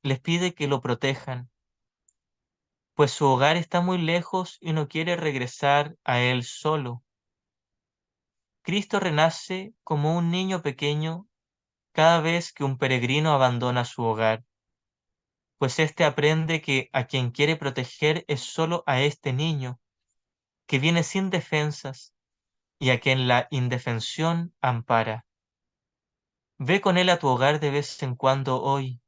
les pide que lo protejan, pues su hogar está muy lejos y no quiere regresar a Él solo. Cristo renace como un niño pequeño cada vez que un peregrino abandona su hogar, pues éste aprende que a quien quiere proteger es solo a este niño, que viene sin defensas y a quien la indefensión ampara. Ve con él a tu hogar de vez en cuando hoy.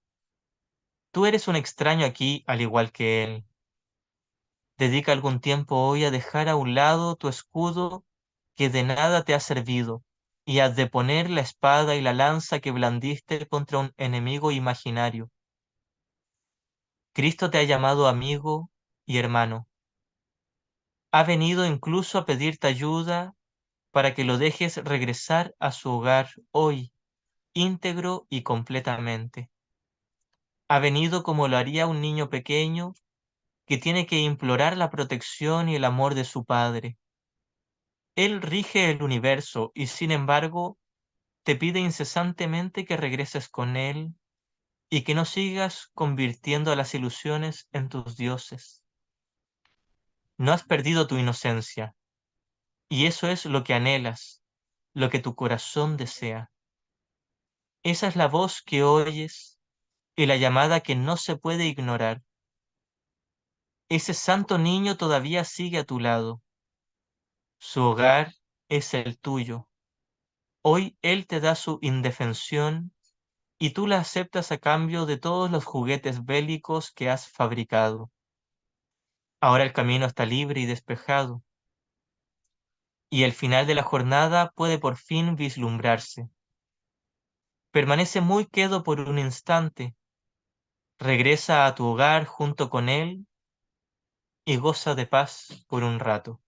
Tú eres un extraño aquí al igual que él. Dedica algún tiempo hoy a dejar a un lado tu escudo que de nada te ha servido y a deponer la espada y la lanza que blandiste contra un enemigo imaginario. Cristo te ha llamado amigo y hermano. Ha venido incluso a pedirte ayuda para que lo dejes regresar a su hogar hoy, íntegro y completamente. Ha venido como lo haría un niño pequeño que tiene que implorar la protección y el amor de su padre. Él rige el universo y sin embargo te pide incesantemente que regreses con él y que no sigas convirtiendo las ilusiones en tus dioses. No has perdido tu inocencia, y eso es lo que anhelas, lo que tu corazón desea. Esa es la voz que oyes y la llamada que no se puede ignorar. Ese santo niño todavía sigue a tu lado. Su hogar es el tuyo. Hoy él te da su indefensión y tú la aceptas a cambio de todos los juguetes bélicos que has fabricado. Ahora el camino está libre y despejado, y el final de la jornada puede por fin vislumbrarse. Permanece muy quedo por un instante, regresa a tu hogar junto con él y goza de paz por un rato.